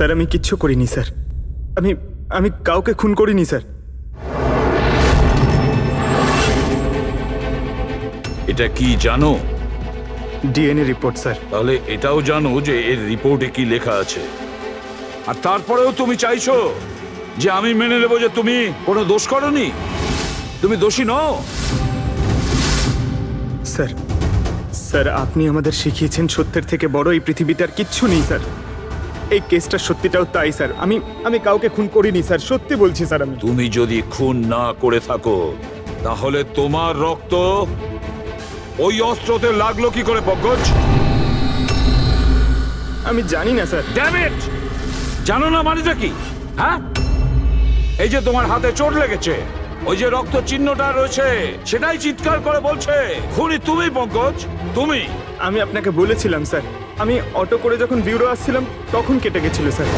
Sir আমি কিচ্ছু করিনি স্যার। আমি আমি কাউকে খুন করিনি স্যার। এটা কি জানো? DNA report sir. তাহলে এটাও জানো যে এর রিপোর্টে কি লেখা আছে। আর তারপরেও তুমি চাইছো যে আমি মেনে নেব যে তুমি কোনো দোষ করনি, তুমি দোষী নও। স্যার স্যার আপনি আমাদের শিখিয়েছেন সত্যের থেকে বড় এই পৃথিবীতে আর কিচ্ছু নেই স্যার। এই কেসটা সত্যিটাও তাই স্যার। আমি কাউকে খুন করিনি স্যার, সত্যি বলছি স্যার। তুমি যদি খুন না করে থাকো তাহলে তোমার রক্ত ওই অস্ত্রতে লাগলো কি করে পঙ্কজ? আমি জানি না স্যার। Damn it! জানো না মানেটা কি? হ্যাঁ, এই যে তোমার হাতে চোট লেগেছে, ওই যে রক্ত চিহ্নটা রয়েছে, সেটাই চিৎকার করে বলছে খুনি তুমি পঙ্কজ, তুমি। আমি আপনাকে বলেছিলাম স্যার, আমি অটো করে যখন বিউরো আসছিলাম তখন কেটে গেছিল স্যার।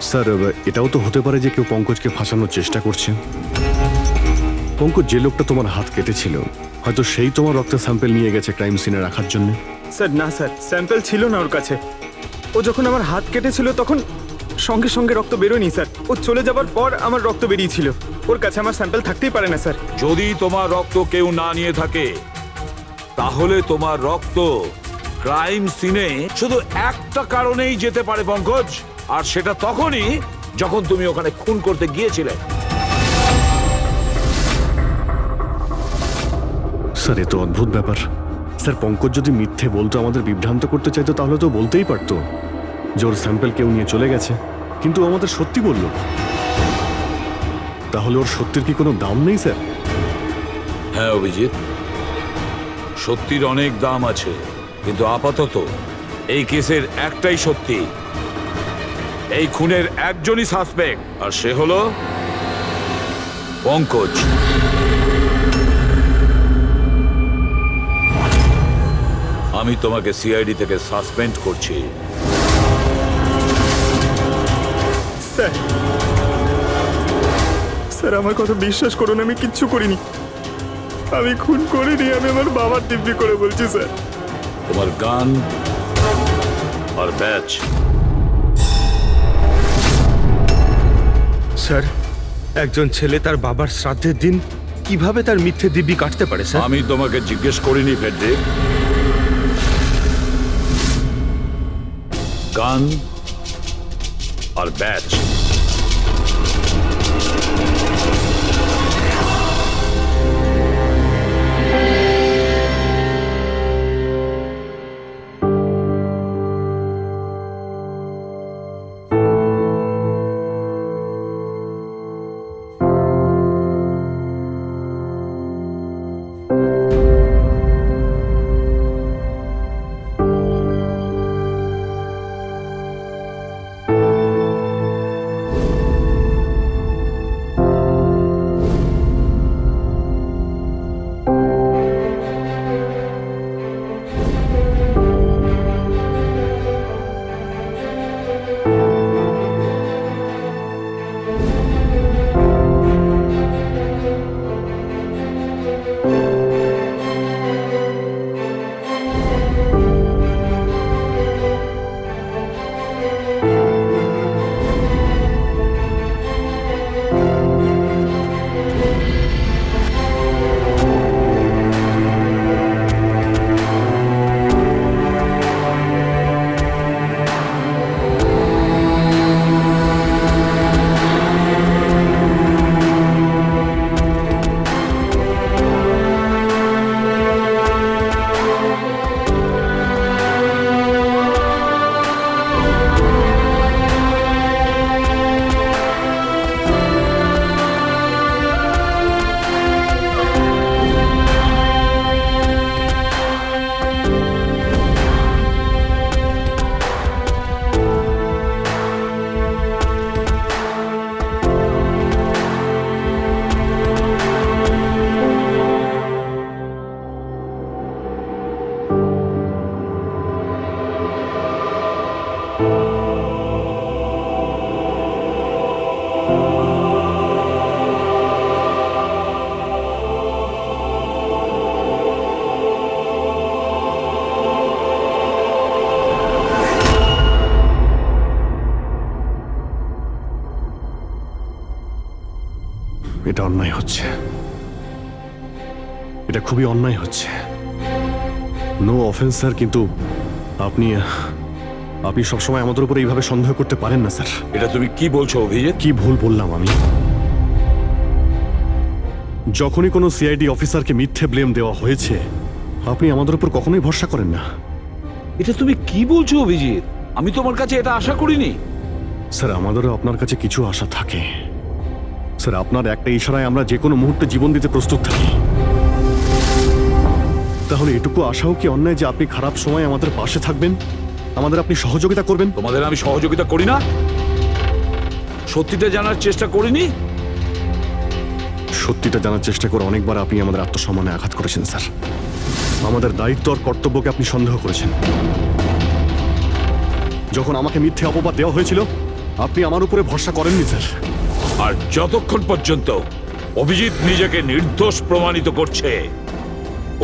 স্যার এটাও তো হতে পারে যে কেউ পঙ্কজকে ফাঁসানোর চেষ্টা করছে। পঙ্কজ যে লোকটা তোমার হাত কেটেছিল হয়তো সেই তোমার রক্তের স্যাম্পেল নিয়ে গেছে ক্রাইম সিনে রাখার জন্য। স্যার না স্যার, স্যাম্পেল ছিল না ওর কাছে। ও যখন আমার হাত কেটেছিল তখন সঙ্গে সঙ্গে রক্ত বেরোয়নি স্যার। ও চলে যাবার পর আমার রক্ত বেরিয়েছিল। ওর কাছে আমার স্যাম্পেল থাকতেই পারে না স্যার। যদি তোমার রক্ত কেউ না নিয়ে থাকে তাহলে তোমার রক্ত ক্রাইম সিনে শুধু একটা কারণেই যেতে পারে পঙ্কজ, আর সেটা তখনই যখন তুমি ওখানে খুন করতে গিয়েছিলে। স্যার এ তো অদ্ভুত ব্যাপার। স্যার পঙ্কজ যদি মিথ্যে বলতো, আমাদের বিভ্রান্ত করতে চাইতো, তাহলে তো বলতেই পারতো যে ওর স্যাম্পেল কেউ নিয়ে চলে গেছে, কিন্তু ও আমাদের সত্যি বলল। তাহলে ওর সত্যির কি কোনো দাম নেই স্যার? হ্যাঁ অভিজিৎ, সত্যির অনেক দাম আছে, কিন্তু আপাতত এই কেসের একটাই সত্যি, এই খুনের একজনই সাসপেক্ট, আর সে হলো পঙ্কজ। আমি তোমাকে সিআইডি থেকে সাসপেন্ড করছি। স্যার স্যার আমার কথা বিশ্বাস করুন, আমি কিচ্ছু করিনি। আমি খুন করিনি, আমি আমার বাবার দিব্যি করে বলছি স্যার। তোমার গান আর ব্যাচ। স্যার, একজন ছেলে তার বাবার শ্রাদ্ধের দিন কিভাবে তার মিথ্যে দিব্যি কাটতে পারে স্যার? আমি তোমাকে জিজ্ঞেস করিনি ফেডরিক। গান আর ব্যাচ। এটা অন্যায় হচ্ছে, এটা খুবই অন্যায় হচ্ছে। নো অফেন্স স্যার, কিন্তু আপনি আপনি সবসময় আমাদের উপর এইভাবে সন্দেহ করতে পারেন না স্যার। এটা তুমি কি বলছো অভিজিৎ? কি ভুল বললাম আমি? যখনই কোনো সিআইডি অফিসারকে মিথ্যে ব্লেম দেওয়া হয়েছে, আপনি আমাদের উপর কখনোই ভরসা করেন না। এটা তুমি কি বলছো অভিজিৎ? আমি তোমার কাছে এটা আশা করিনি। স্যার, আমাদেরও আপনার কাছে কিছু আশা থাকে স্যার। আপনার একটা ইশারায় আমরা যে কোনো মুহূর্তে জীবন দিতে প্রস্তুত থাকি। তাহলে এটুকু আশাও কি অন্যায় যে আপনি খারাপ সময় আমাদের পাশে থাকবেন, আমাদের আপনি সহযোগিতা করবেন? তোমাদের আমি সহযোগিতা করি না? সত্যিটা জানার চেষ্টা করিনি? সত্যিটা জানার চেষ্টা করে অনেকবার আপনি আমাদের আত্মসম্মানে আঘাত করেছেন স্যার। আমাদের দায়িত্ব আর কর্তব্যকে আপনি সন্দেহ করেছেন। যখন আমাকে মিথ্যে অপবাদ দেওয়া হয়েছিল, আপনি আমার উপরে ভরসা করেননি স্যার। আর যতক্ষণ পর্যন্ত অভিজিৎ নিজেকে নির্দোষ প্রমাণিত করছে,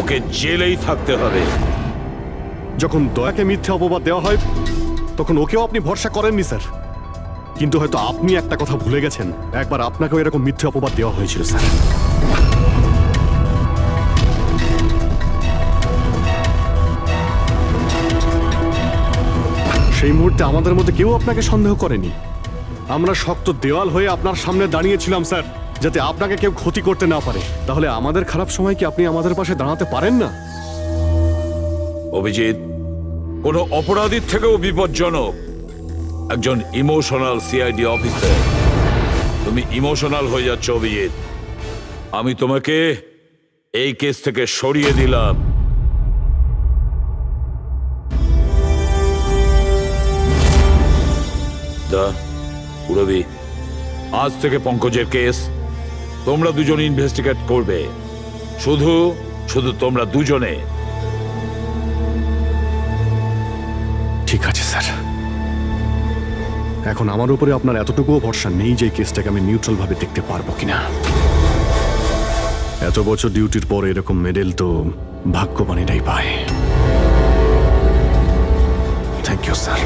ওকে জেলেই থাকতে হবে। যখন দয়াকে মিথ্যে অপবাদ দেওয়া হয়, তখন ওকেও আপনি ভরসা করেননি স্যার। কিন্তু হয়তো আপনি একটা কথা ভুলে গেছেন, একবার আপনাকেও এরকম মিথ্যে অপবাদ দেওয়া হয়েছিল স্যার। সেই মুহূর্তে আমাদের মধ্যে কেউ আপনাকে সন্দেহ করেনি। আমরা শক্ত দেওয়াল হয়ে আপনার সামনে দাঁড়িয়েছিলাম স্যার, যাতে আপনাকে কেউ ক্ষতি করতে না পারে। তাহলে আমাদের খারাপ সময় কি আপনি আমাদের পাশে দাঁড়াতে পারেন না? অভিজিৎ কোনো অপরাধীর থেকেও বিপজ্জনক একজন ইমোশনাল সিআইডি অফিসার। তুমি ইমোশনাল হয়ে যাচ্ছ অভিজিৎ। আমি তোমাকে এই কেস থেকে সরিয়ে দিলাম। পুরবি, আজ থেকে পঙ্কজের কেস তোমরা দুজন ইনভেস্টিগেট করবে। শুধু শুধু তোমরা দুজনে। ঠিক আছে স্যার। এখন আমার উপরে আপনার এতটুকুও ভরসা নেই যে কেসটাকে আমি নিউট্রাল ভাবে দেখতে পারবো কিনা। এত বছর ডিউটির পর এরকম মেডেল তো ভাগ্যবানীরাই পায়। Thank you sir.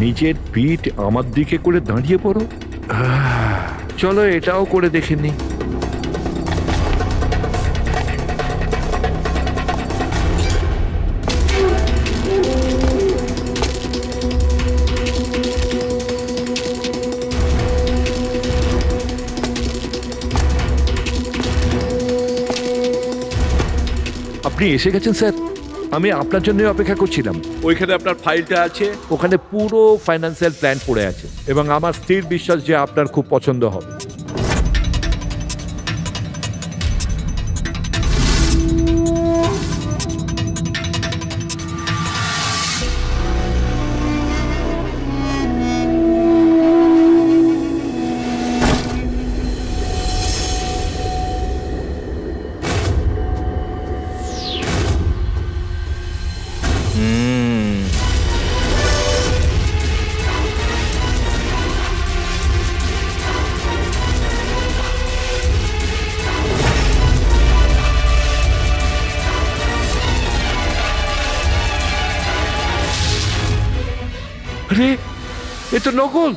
নিজের পিঠ আমার দিকে করে দাঁড়িয়ে পড়ো। চলো এটাও করে দেখে নি। আপনি এসে গেছেন স্যার। আমি আপনার জন্য অপেক্ষা করছিলাম। ওইখানে আপনার ফাইলটা আছে, ওখানে পুরো ফাইন্যান্সিয়াল প্ল্যান পড়ে আছে এবং আমার স্থির বিশ্বাস যে আপনার খুব পছন্দ হবে। আরে এ তো নকল।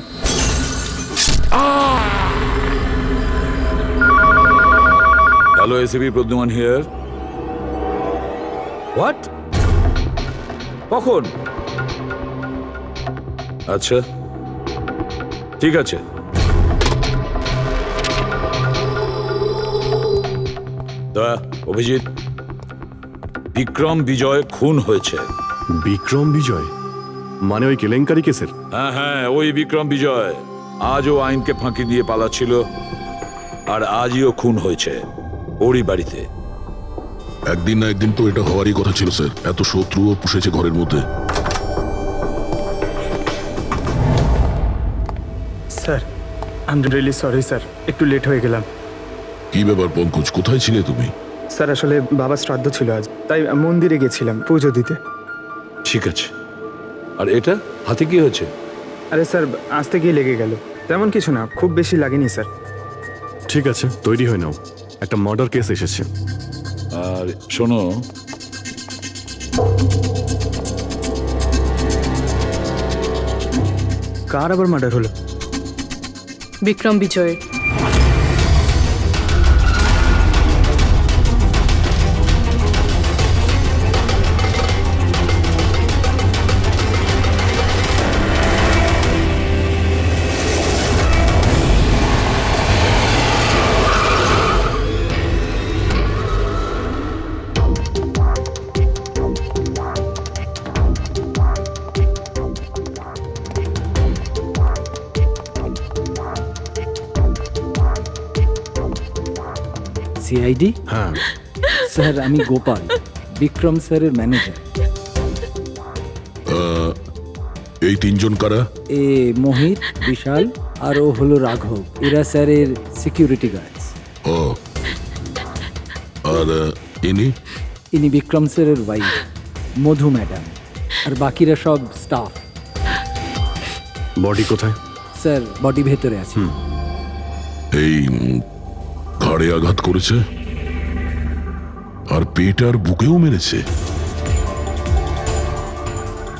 Hello, ACP Pradyuman here. What? কখন? আচ্ছা, ঠিক আছে। তা অভিজিৎ, বিক্রম বিজয় খুন হয়েছে। বিক্রম বিজয় মানে ওই কেলেঙ্কারি কেসের? হ্যাঁ হ্যাঁ, ওই বিক্রম বিজয় আজও আইনকে ফাঁকি দিয়ে পালাচ্ছিল, আর আজও খুন হয়েছে ওরই বাড়িতে। একদিন না একদিন তো এটা হওয়ারই কথা ছিল স্যার, এত শত্রুও পুষেছে ঘরের মধ্যে। Sir I am really sorry sir, একটু লেট হয়ে গেলাম। কি ব্যাপার পঙ্কজ, কোথায় ছিলে তুমি? স্যার আসলে বাবার শ্রাদ্ধ ছিল আজ, তাই মন্দিরে গেছিলাম পুজো দিতে। ঠিক আছে, আর এটা হাতে কি হয়েছে? আরে স্যার আসতে গিয়ে লেগে গেল, তেমন কিছু না, খুব বেশি লাগেনি স্যার। ঠিক আছে, তৈরি হয়ে নাও, একটা মার্ডার কেস এসেছে। আর শোনো, কার আবার মার্ডার হলো? বিক্রম বিজয়ের। সিআইডি? হ্যাঁ, স্যার আমি গোপাল, বিক্রম স্যারের ম্যানেজার। এই তিনজন কারা? এ মোহিত, বিশাল আর ও হলো রাঘব, এরা স্যারের সিকিউরিটি গার্ডস। ও, আর ইনি? ইনি বিক্রম স্যারের ওয়াইফ মধু ম্যাডাম, আর বাকিরা সব স্টাফ। বডি কোথায়? স্যার বডি ভেতরে আছে। এই ঘাড়ে আঘাত করেছে আর পেট আর বুকেও মেরেছে।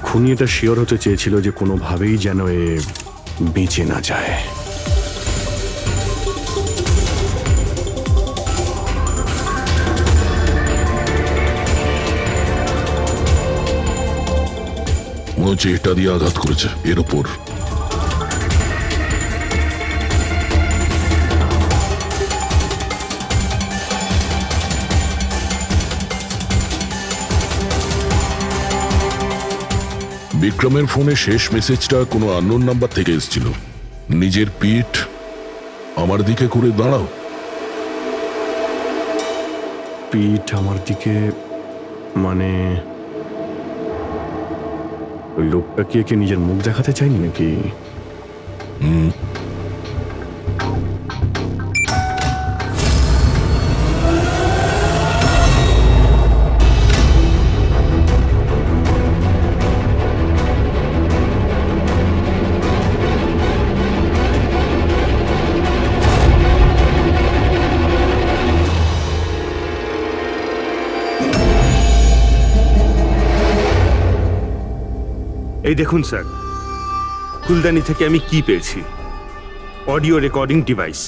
খুনি এটা শিওর হতে চেয়েছিল যে কোনোভাবেই যেন এ বেঁচে না যায়। মনে হচ্ছে এটা দিয়ে আঘাত করেছে এর ওপর। বিক্রমের ফোনে শেষ মেসেজটা কোনো আননোন নাম্বার থেকে এসেছিল, নিজের পিঠ আমার দিকে করে দাঁড়াও। পিঠ আমার দিকে মানে ওই লোকটা কি একে নিজের মুখ দেখাতে চাইনি নাকি? এই দেখুন স্যার, ফুলদানি থেকে আমি কি পেয়েছি, audio recording device.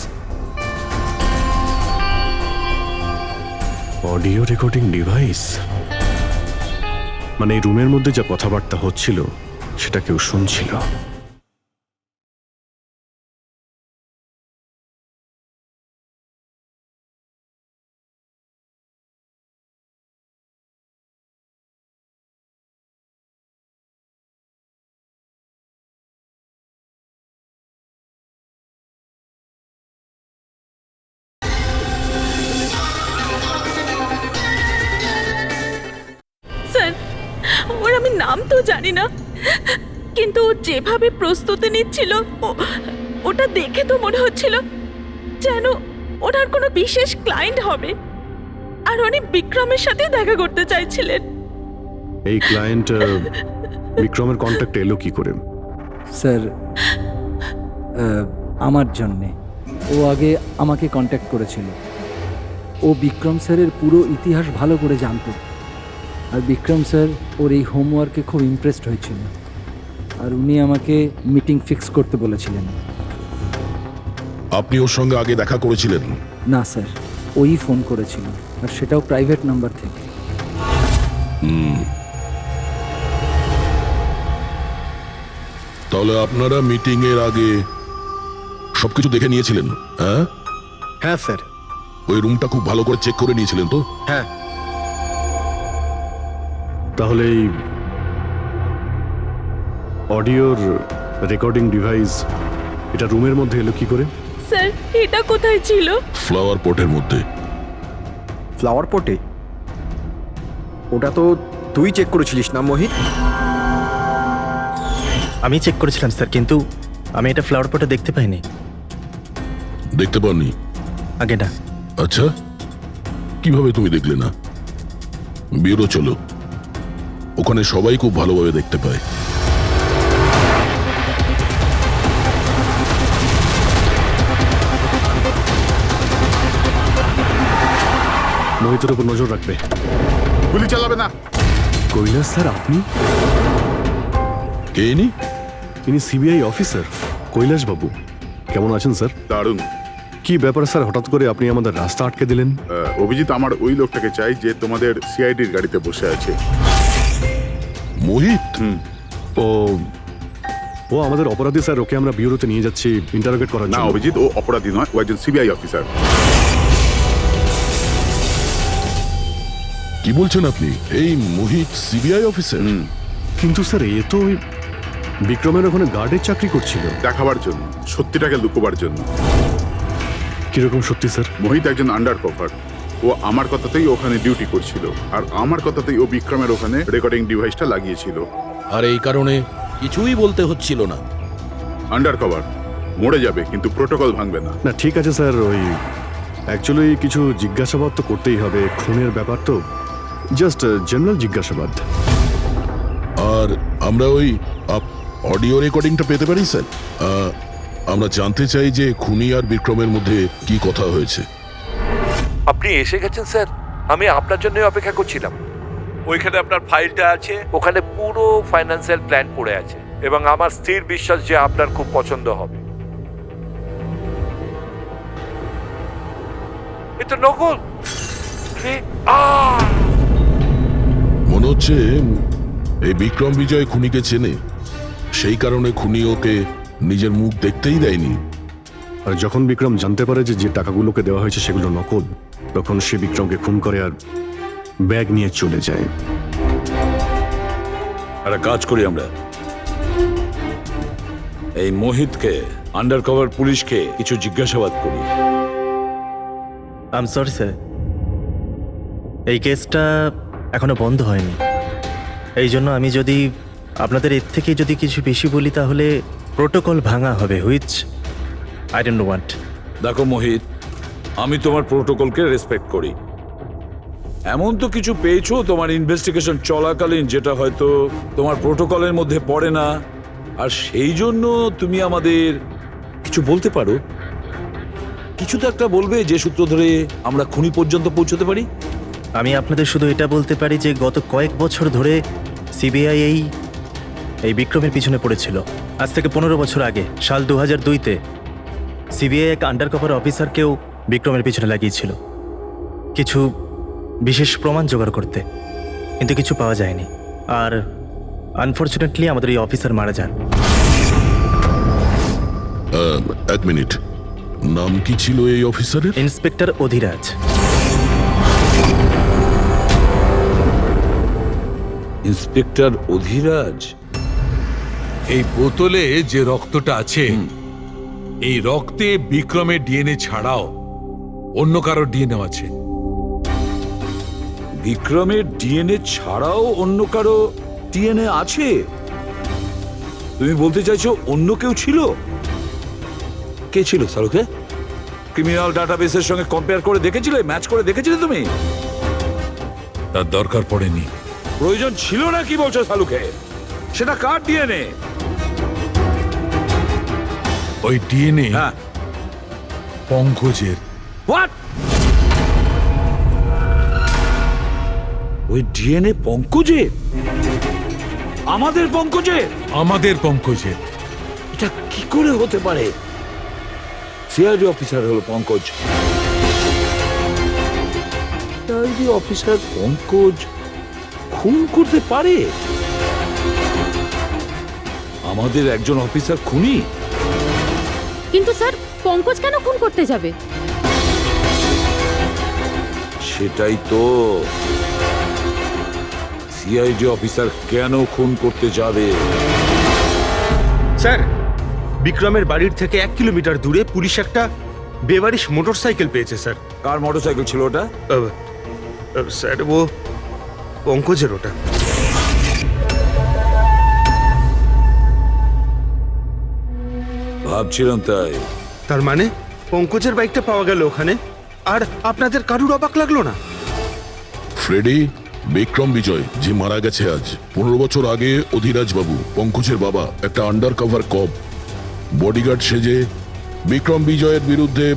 Audio recording device মানে এই রুমের মধ্যে যা কথাবার্তা হচ্ছিল সেটা কেউ শুনছিল। স্যার ওর আমি নাম তো জানি না, কিন্তু ও যেভাবে প্রস্তুতি নিচ্ছিল ওটা দেখে তো মনে হচ্ছিল যেন ওনার কোনো বিশেষ ক্লায়েন্ট হবে, আর উনি বিক্রমের সাথে দেখা করতে চাইছিলেন। এই ক্লায়েন্ট বিক্রমের কন্ট্যাক্ট এলো কি করে? স্যার আমার জন্যে ও আগে আমাকে কন্ট্যাক্ট করেছিল। ও বিক্রম স্যারের পুরো ইতিহাস ভালো করে জানতো, আর বিক্রম স্যার ওর এই হোমওয়ার্কে খুব ইমপ্রেসড হয়েছিল, আর উনি আমাকে মিটিং ফিক্স করতে বলেছিলেন। আপনি ওর সঙ্গে আগে দেখা করেছিলেন? না স্যার, ওই ফোন করেছিল, আর সেটাও প্রাইভেট নাম্বার থেকে। তাহলে আপনারা মিটিং এর আগে সবকিছু দেখে নিয়েছিলেন? হ্যাঁ হ্যাঁ স্যার, ওই রুমটা খুব ভালো করে চেক করে নিয়েছিলেন তো? হ্যাঁ। তাহলে এই অডিওর রেকর্ডিং ডিভাইস এটা রুমের মধ্যে এলো কি করে? স্যার এটা কোথায় ছিল? ফ্লাওয়ার পটের মধ্যে। ফ্লাওয়ার পটে? ওটা তো তুই চেক করেছিলিস না মোহিত? আমি চেক করেছিলাম স্যার, কিন্তু আমি এটা ফ্লাওয়ার পটে দেখতে পাইনি। দেখতে পাননি? আগে না। আচ্ছা, কিভাবে তুমি দেখলে না? ব্যুরো চলো, ওখানে সবাই খুব ভালোভাবে দেখতে পায়। মোহিতের উপর নজর রাখবে। গুলি চালাবে না। কৈলাস স্যার, আপনি? কে ইনি? ইনি সিবিআই অফিসার কৈলাস বাবু। কেমন আছেন স্যার? দারুণ। কি ব্যাপার স্যার, হঠাৎ করে আপনি আমাদের রাস্তা আটকে দিলেন? অভিজিৎ আমার ওই লোকটাকে চাই যে তোমাদের সিআইডির গাড়িতে বসে আছে। মোহিত? ও ও আমাদের অপরাধী স্যার, ওকে আমরা ব্যুরোতে নিয়ে যাচ্ছি ইন্টারোগেট করার না জন্য। অভিজিৎ, ও অপরাধী নয়, ও একজন সিবিআই অফিসার। কি বলছেন আপনি? এই মোহিত সিবিআই অফিসার? কিন্তু স্যার এ তো ওই বিক্রমের ওখানে গার্ডের চাকরি করছিল। দেখাবার জন্য, সত্যিটাকে লুকোবার জন্য। কিরকম সত্যি স্যার? মোহিত একজন আন্ডার কভার। ও আমার কথাতেই ওখানে ডিউটি করছিল, আর আমার কথাতেই ও বিক্রমের ওখানে রেকর্ডিং ডিভাইসটা লাগিয়েছিল। আর এই কারণে কিছুই বলতে হচ্ছিল না। আন্ডার কভার মরে যাবে, কিন্তু প্রোটোকল ভাঙবে না। না ঠিক আছে স্যার, ওই অ্যাকচুয়ালি কিছু জিজ্ঞাসাবাদ তো করতেই হবে, খুনের ব্যাপার তো, জাস্ট জেনারেল জিজ্ঞাসাবাদ। আর আমরা ওই অডিও রেকর্ডিংটা পেতে পারি স্যার? আমরা জানতে চাই যে খুনি আর বিক্রমের মধ্যে কি কথা হয়েছে। আপনি এসে গেছেন স্যার, আমি আপনার জন্য অপেক্ষা করছিলাম। ওইখানে আপনার ফাইলটা আছে, ওখানে পুরো ফাইন্যান্সিয়াল প্ল্যান পড়ে আছে, এবং আমার স্থির বিশ্বাস যে আপনার খুব পছন্দ হবে। এটা নকল। মনে হচ্ছে এই বিক্রম বিজয় খুনিকে চেনে, সেই কারণে খুনি ওকে নিজের মুখ দেখতেই দেয়নি। আর যখন বিক্রম জানতে পারে যে যে টাকাগুলোকে দেওয়া হয়েছে সেগুলো নকল, তখন সে বিক্রমকে খুন করে আর ব্যাগ নিয়ে চলে যায়। একটা কাজ করি আমরা, এই মোহিতকে, আন্ডার কভার পুলিশকে কিছু জিজ্ঞাসাবাদ করি। আই এম সরি স্যার, এই কেসটা এখনো বন্ধ হয়নি। এই জন্য আমি যদি আপনাদের এর থেকে যদি কিছু বেশি বলি তাহলে প্রোটোকল ভাঙা হবে, হুইচ আই ডোন্ট ওয়ান্ট। দেখো মোহিত, আমি তোমার প্রোটোকলকে রেসপেক্ট করি। এমন তো কিছু পেয়েছো তোমার ইনভেস্টিগেশন চলাকালীন যেটা হয়তো তোমার প্রোটোকলের মধ্যে পড়ে না, আর সেই জন্য তুমি আমাদের কিছু বলতে পারো। কিছু তো একটা বলবে যে সূত্র ধরে আমরা খুনি পর্যন্ত পৌঁছতে পারি। আমি আপনাদের শুধু এটা বলতে পারি যে গত কয়েক বছর ধরে সিবিআই এই বিক্রমের পিছনে পড়েছিল। আজ থেকে 15 বছর আগে, সাল 2002-তে সিবিআই এক আন্ডারকভার অফিসারকেও বিক্রমের পিছনে লাগিয়েছিল কিছু বিশেষ প্রমাণ জোগাড় করতে, কিন্তু কিছু পাওয়া যায়নি। আর আনফর্চুনেটলি আমাদের এই অফিসার মারা যান। এক মিনিট, নাম কি ছিল এই অফিসারের? ইন্সপেক্টর অধিরাজ। ইন্সপেক্টর অধিরাজ? এই বোতলে যে রক্তটা আছে, এই রক্তে বিক্রমের ডিএনএ ছাড়াও অন্য কারো ডিএনএ আছে। বিক্রমের ডিএনএ ছাড়াও অন্য কারো ডিএনএ আছে? তুমি বলতে চাইছো অন্য কেউ ছিল? কে ছিল সালুকে? ক্রিমিনাল ডাটাবেসের সঙ্গে কম্পেয়ার করে দেখেছিলে, ম্যাচ করে দেখেছিলে তুমি? তার দরকার পড়েনি। প্রয়োজন ছিল না কি বলছো সালুকে? সেটা কার ডিএনএ? ওই ডিএনএ হ্যাঁ, পঙ্কজের। হোয়াট? ওই ডিএনএ পঙ্কজের? আমাদের পঙ্কজের? আমাদের পঙ্কজের। এটা কি করে হতে পারে? সিআইডি অফিসার হলো পঙ্কজ। সিআইডি অফিসার পঙ্কজ খুন করতে পারে? আমাদের একজন অফিসার খুনি? কিন্তু স্যার পঙ্কজ কেন খুন করতে যাবে? সেটাই তো, সিআইডি অফিসার কেন খুন করতে যাবে? স্যার, বিক্রমের বাড়ির থেকে 1 কিলোমিটার দূরে পুলিশ একটা বেওয়ারিশ মোটরসাইকেল পেয়েছে স্যার। কার মোটরসাইকেল ছিল ওটা? স্যার, ও পঙ্কজের ওটা। ভাবছিলাম তাই। তার মানে পঙ্কজের বাইকটা পাওয়া গেল ওখানে, আর আপনাদের কারুর অবাক লাগলো না? ফ্রেডি, বিক্রম বিজয় যে মারা গেছে আজ 15 বছর আগে, অধিরাজ বাবু পঙ্কজের বাবা একটা আন্ডার কভার কপ বডিগার্ড সেজে বিক্রম বিজয়ের বিরুদ্ধে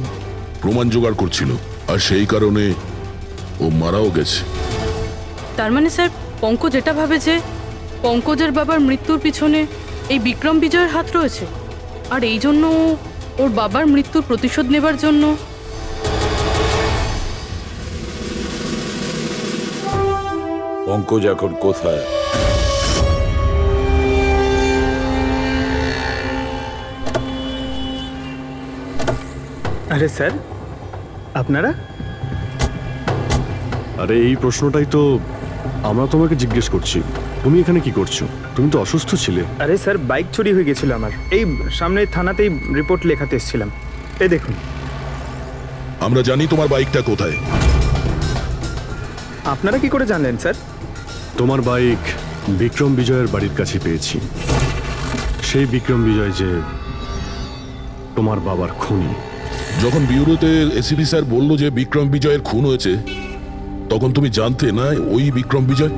প্রমাণ জোগাড় করছিল, আর সেই কারণে ও মারাও গেছে। তার মানে স্যার, পঙ্কজ এটা ভাবে যে পঙ্কজের বাবার মৃত্যুর পিছনে এই বিক্রম বিজয়ের হাত রয়েছে, আর এই জন্য ওর বাবার মৃত্যুর প্রতিশোধ নেবার জন্য। পঙ্কজ এখন কোথায়? আরে স্যার, আপনারা? আরে এই প্রশ্নটাই তো আমরা তোমাকে জিজ্ঞেস করছি। তুমি এখানে কি করছো? তুমি তো অসুস্থ ছিলে। আরে স্যার, বাইক চুরি হয়ে গেছিল আমার। এই সামনে থানাতেই রিপোর্ট লেখাতে এসেছিলাম। এই দেখুন। আমরা জানি তোমার বাইকটা কোথায়। আপনারা কি করে জানলেন স্যার? তোমার বাইক বিক্রম বিজয়ের বাড়ির কাছে পেয়েছি। সেই বিক্রম বিজয় যে তোমার বাবার খুনি। যখন বিউরোতে এসিপি স্যার বলল যে বিক্রম বিজয়ের খুন হয়েছে, তখন তুমি জানতে না ওই বিক্রম বিজয়?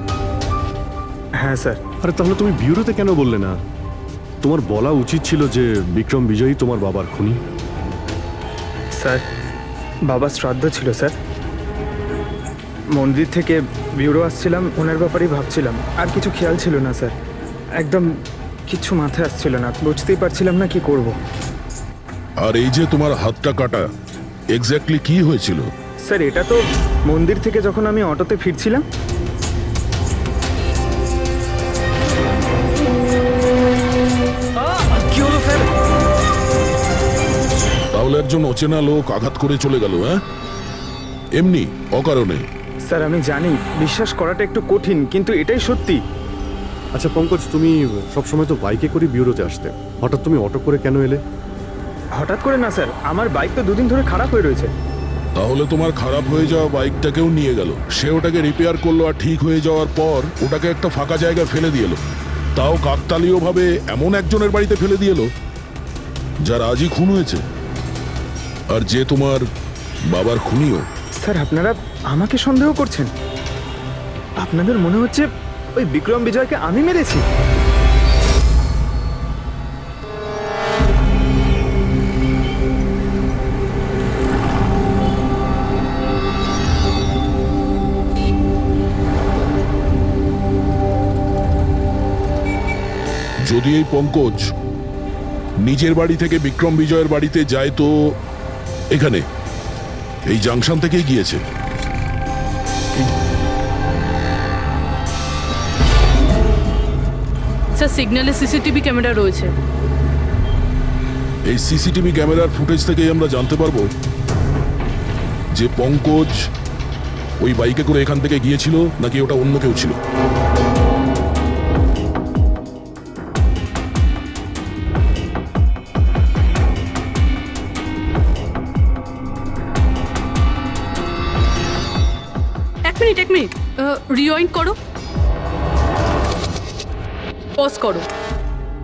হ্যাঁ স্যার। আরে তাহলে তুমি বিউরোতে কেন বললে না? তোমার বলা উচিত ছিল যে বিক্রম বিজয়ই তোমার বাবার খুনি। স্যার, বাবার শ্রাদ্ধ ছিল স্যার। মন্দির থেকে বিউরো আসছিলাম, ওনার ব্যাপারেই ভাবছিলাম, আর কিছু খেয়াল ছিল না স্যার। একদম কিছু মাথায় আসছিল না, বুঝতেই পারছিলাম না কি করব। আর এই যে তোমার হাতটা কাটা, এক্স্যাক্টলি কি হয়েছিল? স্যার, এটা তো মন্দির থেকে যখন আমি অটোতে ফিরছিলাম। কি হলো স্যার? তাহলে একজন অচেনা লোক আঘাত করে চলে গেল, হ্যাঁ? এমনি অকারণে? স্যার, আমি জানি বিশ্বাস করাটা একটু কঠিন, কিন্তু এটাই সত্যি। আচ্ছা পঙ্কজ, তুমি সবসময় তো বাইকে করে বিউরোতে আসতে, হঠাৎ তুমি অটো করে কেন এলে? হঠাৎ করে না স্যার, আমার বাইক তো 2 দিন ধরে খারাপ হয়ে রয়েছে। তাহলে তোমার খারাপ হয়ে যাওয়া বাইকটাকেও নিয়ে গেল, সে ওটাকে রিপেয়ার করলো, আর ঠিক হয়ে যাওয়ার পর ওটাকে একটা ফাঁকা জায়গায় ফেলে দিয়ে এলো, তাও কাকতালীয় ভাবে এমন একজনের বাড়িতে ফেলে দিয়ে এলো যার আজই খুন হয়েছে, আর যে তোমার বাবার খুনিও। স্যার, আপনারা আমাকে সন্দেহ করছেন? আপনাদের মনে হচ্ছে ওই বিক্রম বিজয়কে আমি মেরেছি? যদি এই পঙ্কজ নিজের বাড়ি থেকে বিক্রম বিজয়ের বাড়িতে যায়, তো এখানে এই জাংশন থেকেই গিয়েছে। স্যার, সিগন্যালে সিসিটিভি ক্যামেরা রয়েছে। এই সিসিটিভি ক্যামেরার ফুটেজ থেকেই আমরা জানতে পারবো যে পঙ্কজ ওই বাইকে করে এখান থেকে গিয়েছিল নাকি ওটা অন্য কেউ ছিল। এক মিনিট রিওয়াইন্ড করো, পজ করো।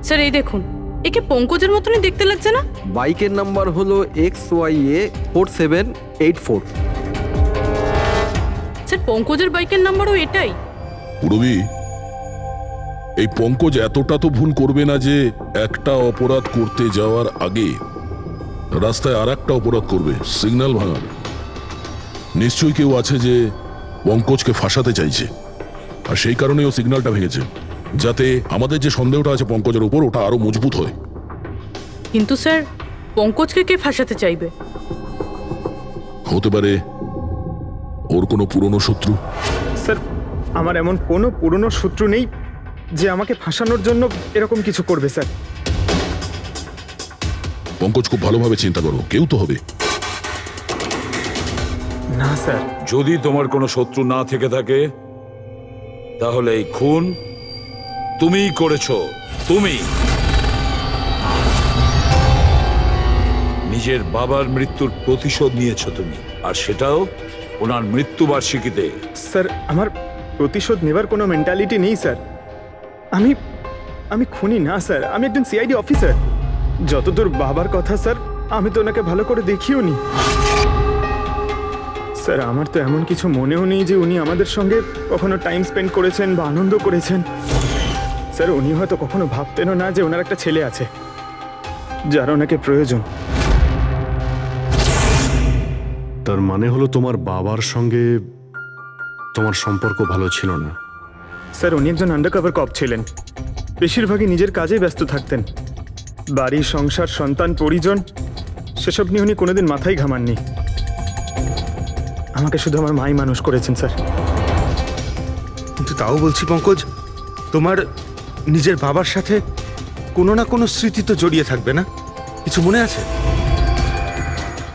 স্যার, এই দেখুন, একে পঙ্কজের মতনই দেখতে লাগছে না? বাইকের নাম্বার হলো XYA4784। স্যার, পঙ্কজের বাইকের নাম্বারও এটাই। পুরবি, এই পঙ্কজ এতটা তো ভুল করবে না যে একটা অপরাধ করতে যাওয়ার আগে রাস্তায় আর একটা অপরাধ করবে, সিগন্যাল ভাঙা। নিশ্চয়ই কেউ আছে যে পঙ্কজকে ফাঁসাতে চাইছে, আর সেই কারণেই ও সিগন্যালটা ভেঙেছে, যাতে আমাদের যে সন্দেহটা আছে পঙ্কজের উপর, ওটা আরো মজবুত হয়। কিন্তু স্যার, পঙ্কজকে কে ফাঁসাতে চাইবে? হতে পারে ওর কোনো পুরনো শত্রু। স্যার, আমার এমন কোনো পুরনো শত্রু নেই যে আমাকে ফাঁসানোর জন্য এরকম কিছু করবে স্যার। পঙ্কজ, খুব ভালোভাবে চিন্তা করো, কেউ তো হবে। না স্যার। যদি তোমার কোনো শত্রু না থেকে থাকে তাহলে এই খুন তুমিই করেছো। তুমি নিজের বাবার মৃত্যুর প্রতিশোধ নিয়েছো তুমি, আর সেটাও ওনার মৃত্যুবার্ষিকীতে। স্যার আমার প্রতিশোধ নেবার কোনো মেন্টালিটি নেই স্যার। আমি খুনি না স্যার, আমি একজন সিআইডি অফিসার। যতদূর বাবার কথা স্যার, আমি তো ওনাকে ভালো করে দেখিও নি স্যার। আমার তো এমন কিছু মনেও নেই যে উনি আমাদের সঙ্গে কখনো টাইম স্পেন্ড করেছেন বা আনন্দ করেছেন। স্যার উনি হয়তো কখনো ভাবতেনও না যে ওনার একটা ছেলে আছে যার ওনাকে প্রয়োজন। তার মানে হলো তোমার বাবার সঙ্গে তোমার সম্পর্ক ভালো ছিল না? স্যার উনি একজন আন্ডারকভার কপ ছিলেন, বেশিরভাগই নিজের কাজেই ব্যস্ত থাকতেন। বাড়ি, সংসার, সন্তান, পরিজন সেসব নিয়ে উনি কোনোদিন মাথায় ঘামাননি। আমাকে শুধু আমার মাই মানুষ করেছেন স্যার। কিন্তু তাও বলছি পঙ্কজ, তোমার নিজের বাবার সাথে কোনো না কোনো স্মৃতি তো জড়িয়ে থাকবে না? কিছু মনে আছে?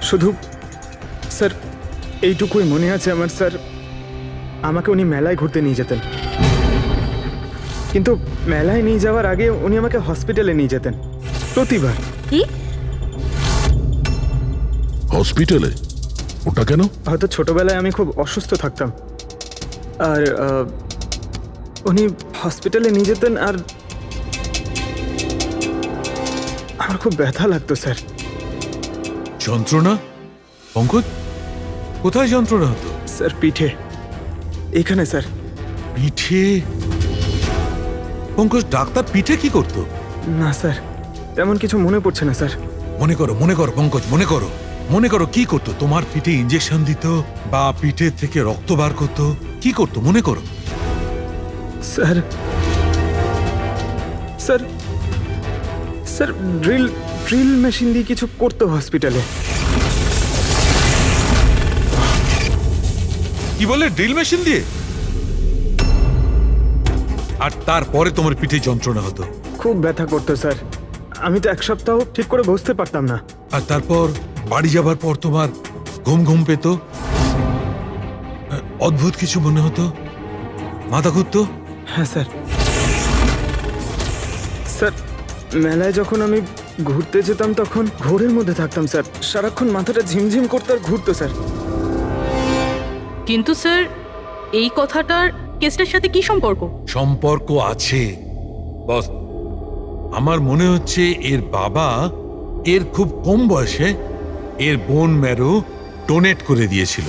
শুধু স্যার এইটুকুই মনে আছে আমার স্যার, আমাকে উনি মেলায় ঘুরতে নিয়ে যেতেন, কিন্তু মেলায় নিয়ে যাওয়ার আগে উনি আমাকে হসপিটালে নিয়ে যেতেন প্রতিবার। কি? হসপিটালে? ওটা কেন? হয়তো ছোটবেলায় আমি খুব অসুস্থ থাকতাম, আর উনি হসপিটালে নিয়ে যেতেন, আর আমার খুব ব্যথা লাগতো স্যার। যন্ত্রণা? পঙ্কজ, কোথায় যন্ত্রণা হতো? স্যার পিঠে, এখানে স্যার। পিঠে? পঙ্কজ, ডাক্তার পিঠে কি করতো? না স্যার, তেমন কিছু মনে পড়ছে না স্যার। মনে করো পঙ্কজ, মনে করো কি করতো? তোমার পিঠে ইঞ্জেকশন দিত বা পিঠে থেকে রক্ত বার করতো? কি করতো মনে করো? Sir sir sir drill machine দিয়ে কিছু করতো হসপিটালে। কি বলে? ড্রিল মেশিন দিয়ে? আর তারপরে তোমার পিঠে যন্ত্রণা হতো? খুব ব্যথা করতো স্যার, আমি তো এক সপ্তাহ ঠিক করে বসতে পারতাম না। আর তারপর বাড়ি যাবার পর তোমার ঘুম পেত, অদ্ভুত কিছু মনে হতো, মাথা ঘুরতো? হ্যাঁ স্যার। স্যার মেলায় যখন আমি ঘুরতে যেতাম তখন ঘোরের মধ্যে থাকতাম স্যার, সারাক্ষণ মাথাটা ঝিমঝিম করতে আর ঘুরতো স্যার। কিন্তু স্যার এই কথাটার কেসটার সাথে কি সম্পর্ক? সম্পর্ক আছে বস। আমার মনে হচ্ছে এর বাবা এর খুব কম বয়সে এর বোন ম্যারো ডোনেট করে দিয়েছিল।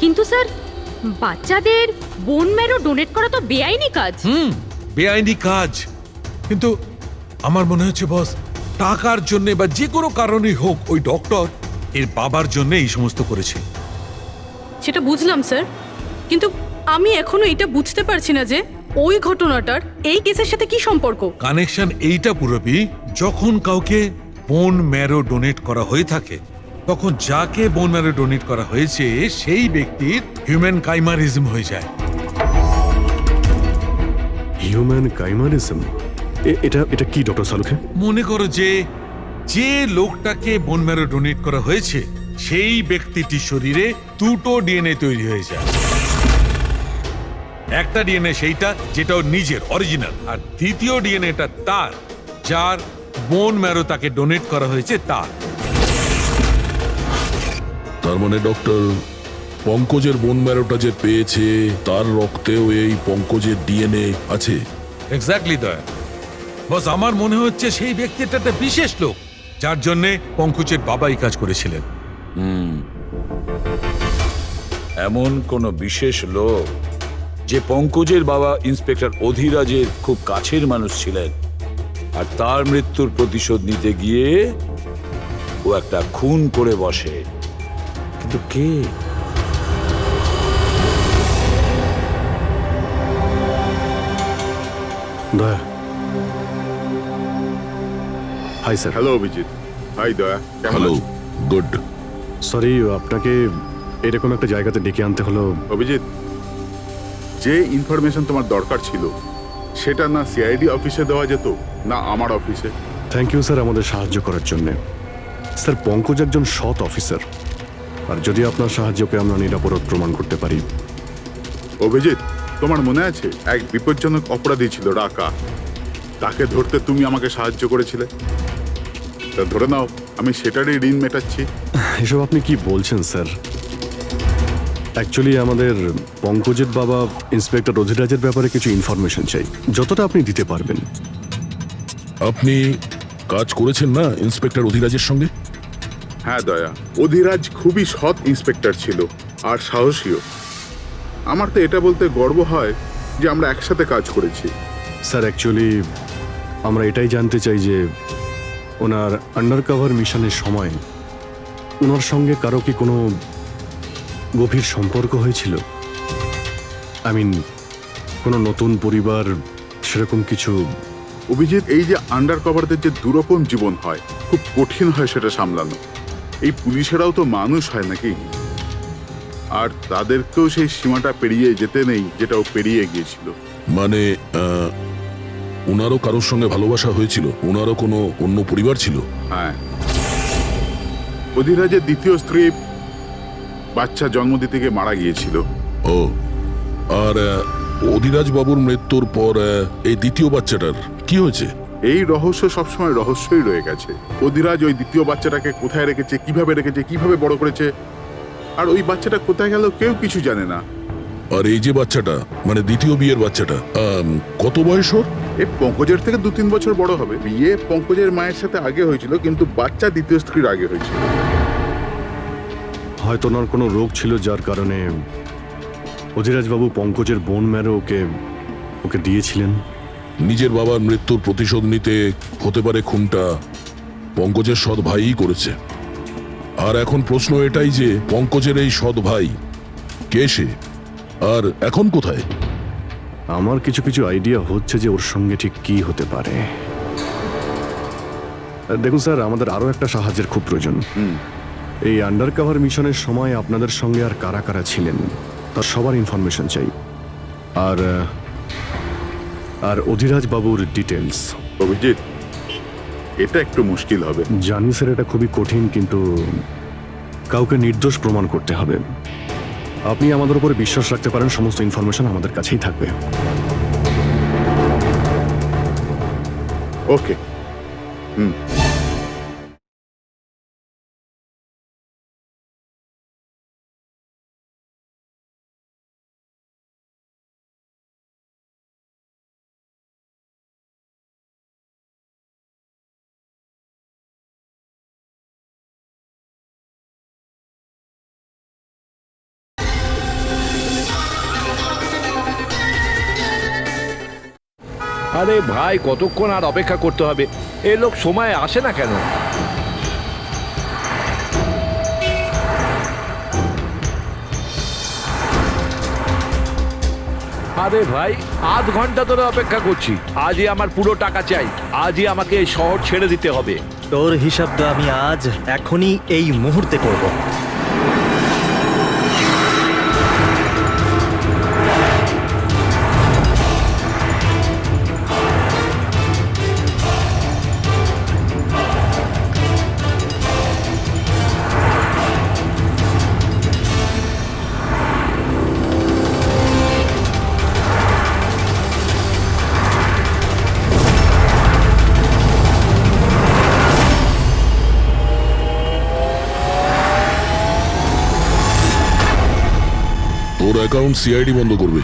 কিন্তু স্যার বাচ্চাদের বোন ম্যারো ডোনেট করা তো বেআইনি কাজ। বেআইনি কাজ, কিন্তু আমার মনে হচ্ছে বস টাকার জন্য বা যে কোনো কারণেই হোক ওই ডক্টর এর বাবার জন্য এই সমস্ত করেছে। সেটা বুঝলাম স্যার, কিন্তু আমি এখনো এটা বুঝতে পারছি না যে ওই ঘটনাটার এই কেসের সাথে কি সম্পর্ক। কানেকশন এইটা পুরোপি, যখন কাউকে বোন ম্যারো ডোনেট করা হয়ে থাকে তখন যাকে বোন ম্যারো ডোনেট করা হয়েছে সেই ব্যক্তির হিউম্যান কাইমারিজম হয়ে যায়। হিউম্যান কাইমারিজম? এটা কি ডক্টর সালুখে? মনে করো যে লোকটাকে বোন ম্যারো ডোনেট করা হয়েছে সেই ব্যক্তিটির শরীরে দুটো ডিএনএ তৈরি হয়ে যায়। একটা ডিএনএ সেইটা যেটা ওর নিজের অরিজিনাল, আর দ্বিতীয় ডিএনএটা তার যার বোন ম্যারো তাকে ডোনেট করা হয়েছে তার। তার মানে ডক্টর, পঙ্কজের বোন ম্যারোটা যে পেয়েছে তার রক্তেও এই পঙ্কজের ডিএনএ আছে? এক্স্যাক্টলি দয়া বস, আমার মনে হচ্ছে সেই ব্যক্তিটা একটা বিশেষ লোক যার জন্য পঙ্কজের বাবা এই কাজ করেছিলেন। এমন কোন বিশেষ লোক যে পঙ্কজের বাবা ইন্সপেক্টর অধিরাজের খুব কাছের মানুষ ছিলেন, আর তার মৃত্যুর প্রতিশোধ নিতে গিয়ে ও একটা খুন করে বসে। কিন্তু কে? Daya. Hi sir. Hello Abhijit. Hi Daya. Hello. Good. Sorry, আপনাকে এরকম একটা জায়গাতে ডেকে আনতে হলো। অভিজিৎ, যে ইনফরমেশন তোমার দরকার ছিল সেটা না সিআইডি অফিসে দেওয়া যেত না আমার অফিসে? থ্যাংক ইউ স্যার আমাদের সাহায্য করার জন্যে। স্যার পঙ্কজ একজন সৎ অফিসার, আর যদি আপনার সাহায্যকে আমরা নিরাপরাধ প্রমাণ করতে পারি। অভিজিৎ, তোমার মনে আছে এক বিপজ্জনক অপরাধী ছিল রাকা, তাকে ধরতে তুমি আমাকে সাহায্য করেছিলে। তা ধরে নাও আমি সেটারই ঋণ মেটাচ্ছি। এসব আপনি কি বলছেন স্যার? অ্যাকচুয়ালি আমাদের পঙ্কজের বাবা ইন্সপেক্টর অধিরাজের ব্যাপারে কিছু ইনফরমেশন চাই, যতটা আপনি দিতে পারবেন। আপনি কাজ করেছেন না ইন্সপেক্টর অধিরাজের সঙ্গে? হ্যাঁ দয়া, অধিরাজ খুবই সৎ ইন্সপেক্টর ছিল আর সাহসীও। আমার তো এটা বলতে গর্ব হয় যে আমরা একসাথে কাজ করেছি। স্যার অ্যাকচুয়ালি আমরা এটাই জানতে চাই যে ওনার আন্ডার কভার মিশনের সময় ওনার সঙ্গে কারো কি কোনো গভীর সম্পর্ক হয়েছিল? আই মিন কোনো নতুন পরিবার, সেরকম কিছু? অভিজিৎ, এই যে আন্ডার কভারদের যে দুরকম জীবন হয়, খুব কঠিন হয় সেটা সামলানো। এই পুলিশেরাও তো মানুষ হয় নাকি, আর তাদেরকেও সেই সীমাটা পেরিয়ে যেতে নেই যেটা ও পেরিয়ে গিয়েছিল। মানে ওনারও কারোর সঙ্গে ভালোবাসা হয়েছিল? ওনারও কোনো অন্য পরিবার ছিল? হ্যাঁ, অধিরাজের দ্বিতীয় স্ত্রী বাচ্চা জন্ম দিতে গিয়ে মারা গিয়েছিল। ও, আর অধিরাজ বাবুর মৃত্যুর পর এই দ্বিতীয় বাচ্চাটার কি হয়েছে? এই রহস্য সবসময় রহস্যই রয়ে গেছে। অধিরাজ ওই দ্বিতীয় বাচ্চাটাকে কোথায় রেখেছে, কিভাবে বড় করেছে, আর ওই বাচ্চাটা কোথায় গেল কেউ কিছু জানে না। আর এই যে বাচ্চাটা, মানে দ্বিতীয় বিয়ের বাচ্চাটা, কত বয়স ওর? এই পঙ্কজের থেকে 2-3 বছর বড় হবে। বিয়ে পঙ্কজের মায়ের সাথে আগে হয়েছিল, কিন্তু বাচ্চা দ্বিতীয় স্ত্রীর আগে হয়েছিল। হয়তো ওনার কোনো রোগ ছিল যার কারণে অধিরাজবাবু পঙ্কজের বোন ম্যারো ওকে দিয়েছিলেন। নিজের বাবার মৃত্যুর প্রতিশোধ নিতে হতে পারে খুনটা পঙ্কজের সৎ ভাইই করেছে। আর এখন প্রশ্ন এটাই যে পঙ্কজের এই সৎ ভাই কে সে, আর এখন কোথায়? আমার কিছু কিছু আইডিয়া হচ্ছে যে ওর সঙ্গে ঠিক কি হতে পারে। দেখুন স্যার, আমাদের আরো একটা সাহায্যের খুব প্রয়োজন। এই আন্ডার কভার মিশনের সময় আপনাদের সঙ্গে আর কারা কারা ছিলেন তার সবার ইনফরমেশন চাই, আর অধিরাজ বাবুর ডিটেলস। অভিজিৎ, এটা একটু মুশকিল হবে। জানি স্যার, এটা খুবই কঠিন, কিন্তু কাউকে নির্দোষ প্রমাণ করতে হবে। আপনি আমাদের উপরে বিশ্বাস রাখতে পারেন, সমস্ত ইনফরমেশন আমাদের কাছেই থাকবে। ওকে। আরে ভাই, কতক্ষণ আর অপেক্ষা করতে হবে? এ লোক সময় আসে না কেন? আরে ভাই, আধ ঘন্টা ধরে অপেক্ষা করছি। আজই আমার পুরো টাকা চাই। আজই আমাকে এই শহর ছেড়ে দিতে হবে। তোর হিসাব তো আমি আজ এখনই এই মুহূর্তে করব। তোর অ্যাকাউন্ট সিআইডি বন্ধ করবে।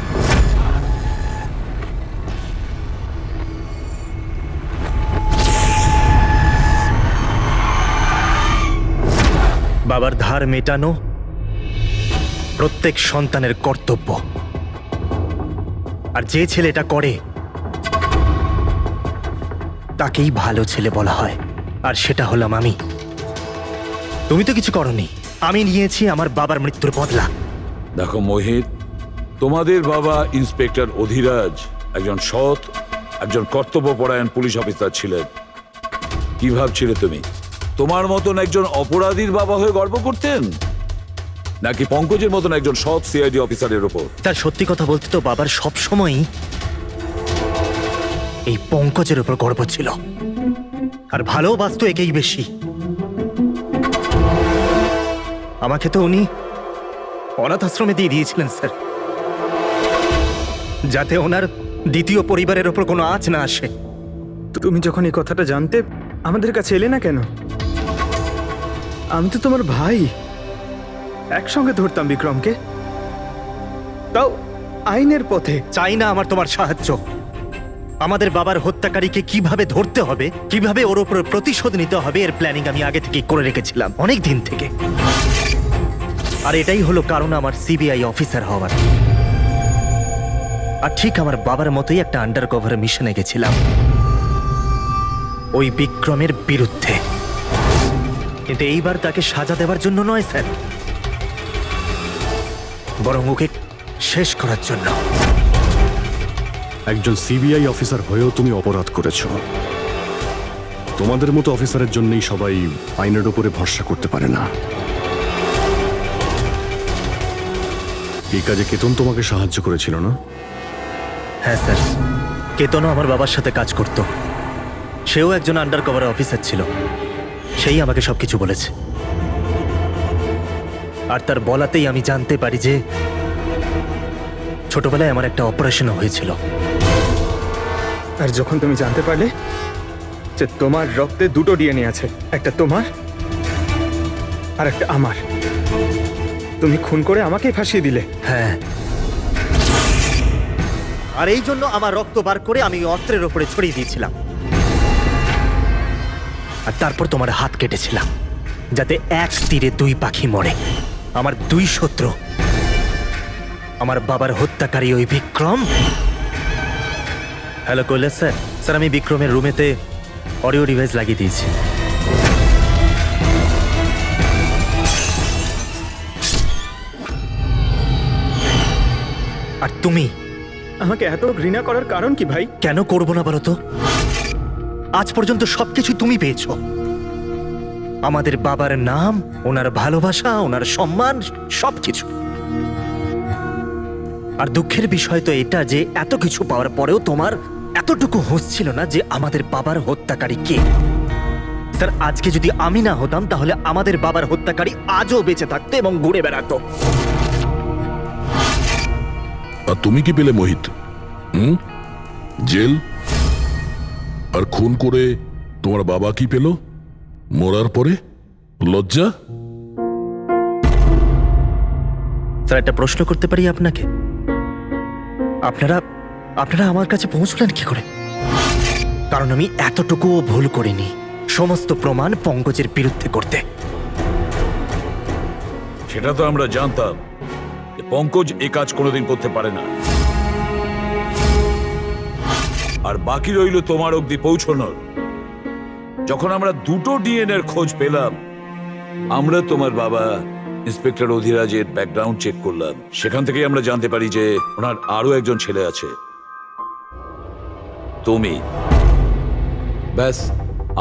বাবার ধার মেটানো প্রত্যেক সন্তানের কর্তব্য, আর যে ছেলে এটা করে তাকেই ভালো ছেলে বলা হয়, আর সেটা হলাম আমি। তুমি তো কিছু করনি, আমি নিয়েছি আমার বাবার মৃত্যুর বদলা। দেখো মোহিত, তোমাদের বাবা ইন্সপেক্টর অধিরাজ একজন সৎ, একজন কর্তব্যপরায়ণ পুলিশ অফিসার ছিলেন। কি ভাবছিলে তুমি? তোমার মতন একজন অপরাধীর বাবা হয়ে গর্ব করতেন, নাকি পঙ্কজের মতন একজন সৎ সিআইডি অফিসারের ওপর? তার সত্যি কথা বলতে তো বাবার সবসময়ই এই পঙ্কজের উপর গর্ব ছিল, আর ভালোবাসতো একেই বেশি। আমাকে তো উনি অনাথ আশ্রমে দিয়ে দিয়েছিলেন স্যার, যাতে ওনার দ্বিতীয় পরিবারের ওপর কোনো আঁচ না আসে। তুমি যখন এই কথাটা জানতে আমাদের কাছে এলে না কেন? আমি তো তোমার ভাই, একসঙ্গে ধরতাম বিক্রমকে, তাও আইনের পথে। চাই না আমার তোমার সাহায্য। আমাদের বাবার হত্যাকারীকে কিভাবে ধরতে হবে, কিভাবে ওর উপর প্রতিশোধ নিতে হবে, এর প্ল্যানিং আমি আগে থেকেই করে রেখেছিলাম, অনেক দিন থেকে। আর এটাই হলো কারণ আমার সিবিআই অফিসার হওয়ার। আর ঠিক আমার বাবার মতোই একটা আন্ডার কভার মিশনে গেছিলাম ওই বিক্রমের বিরুদ্ধে। কিন্তু এইবার তাকে সাজা দেওয়ার জন্য নয় স্যার, বরং ওকে শেষ করার জন্য। একজন সিবিআই অফিসার হয়েও তুমি অপরাধ করেছো। তোমাদের মতো অফিসারের জন্যই সবাই আইনের উপরে ভরসা করতে পারে না। এই কাজে কেতন তোমাকে সাহায্য করেছিল না? হ্যাঁ স্যার, কেতনও আমার বাবার সাথে কাজ করত। সেও একজন আন্ডার কভার অফিসার ছিল। সেই আমাকে সবকিছু বলেছে। আর তার বলাতেই আমি জানতে পারি যে ছোটবেলায় আমার একটা অপারেশন হয়েছিল। আর যখন তুমি জানতে পারলে যে তোমার রক্তে দুটো ডিএনএ আছে, একটা তোমার আর একটা আমার, তুমি খুন করে আমাকেই ফাঁসিয়ে দিলে। হ্যাঁ, আর এই জন্য আমার রক্ত বার করে আমি অস্ত্রের ওপরে ছড়িয়ে দিয়েছিলাম। আর তারপর তোমার হাত কেটেছিলাম, যাতে এক তীরে দুই পাখি মরে। আমার দুই শত্রু, আমার বাবার হত্যাকারী ওই Vikram. Hello Kailash sir. Sir, আমি বিক্রমের রুমেতে অডিও ডিভাইস লাগিয়ে দিয়েছি। আর তুমি আমাকে এত ঘৃণা করার কারণ কি ভাই? কেন করবো না বলো তো? আজ পর্যন্ত সবকিছু তুমি পেয়েছো। আমাদের বাবার নাম, ওনার ভালোবাসা, ওনার সম্মান, সবকিছু। আর দুঃখের বিষয় তো এটা যে এত কিছু পাওয়ার পরেও তোমার এতটুকু হুঁশ ছিল না যে আমাদের বাবার হত্যাকারী কে। স্যার, আজকে যদি আমি না হতাম তাহলে আমাদের বাবার হত্যাকারী আজও বেঁচে থাকতো এবং ঘুরে বেড়াতো। আর তুমি কি পেলে মোহিত? জেল। আর খুন করে তোমার বাবা কি পেল? মরার পরে লজ্জা। স্যার, একটা প্রশ্ন করতে পারি আপনাকে? আপনারা আমার কাছে পৌঁছলেন কি করে? কারণ আমি এতটুকুও ভুল করিনি সমস্ত প্রমাণ পঙ্কজের বিরুদ্ধে করতে। সেটা তো আমরা জানতাম যে পঙ্কজ এ কাজ কোনোদিন করতে পারে না। আর বাকি রইল তোমার অবধি পৌঁছানোর। যখন আমরা দুটো ডিএনএর খোঁজ পেলাম, আমরা তোমার বাবা ইন্সপেক্টর অধিরাজের ব্যাকগ্রাউন্ড চেক করলাম। সেখান থেকেই আমরা জানতে পারি যে ওনার আরো একজন ছেলে আছে, তুমি। ব্যাস,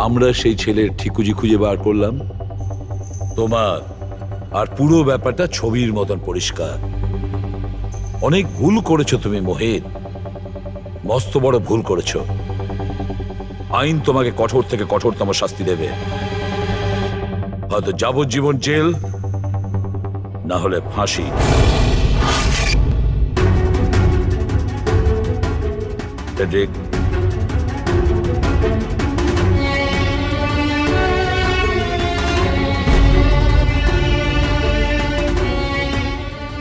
আমরা সেই ছেলের ঠিকুজি খুঁজে বার করলাম তোমার। আর পুরো ব্যাপারটা ছবির মতন পরিষ্কার। অনেক ভুল করেছো তুমি মোহিত, মস্ত বড় ভুল করেছো। আইন তোমাকে কঠোর থেকে কঠোরতম শাস্তি দেবে। হয়তো যাবজ্জীবন জেল, না হলে ফাঁসি। ফ্রেডরিক,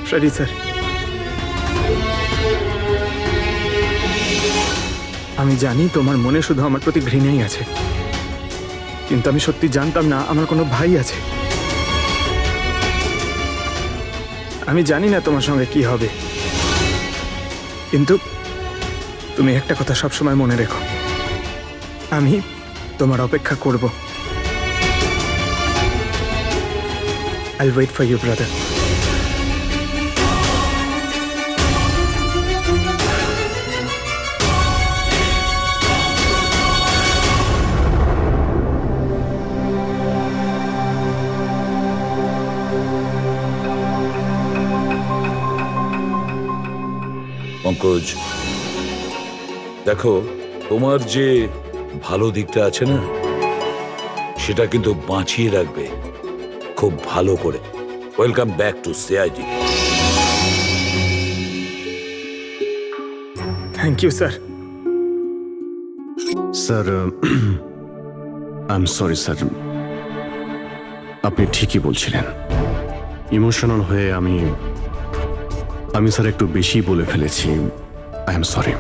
সরি স্যার, আমি জানি তোমার মনে শুধু আমার প্রতি ঘৃণাই আছে, কিন্তু আমি সত্যি জানতাম না আমার কোনো ভাই আছে। আমি জানি না তোমার সঙ্গে কি হবে, কিন্তু তুমি একটা কথা সবসময় মনে রেখো, আমি তোমার অপেক্ষা করব। I'll wait for you, brother. Pankaj, দেখো, তোমার যে ভালো দিকটা আছে না, সেটা কিন্তু বাঁচিয়ে রাখবে খুব ভালো করে। Welcome back to CID. Thank you sir. Sir I am sorry sir, আপনি ঠিকই বলছিলেন। ইমোশনাল হয়ে আমি স্যার একটু বেশি বলে ফেলেছি। I am sorry.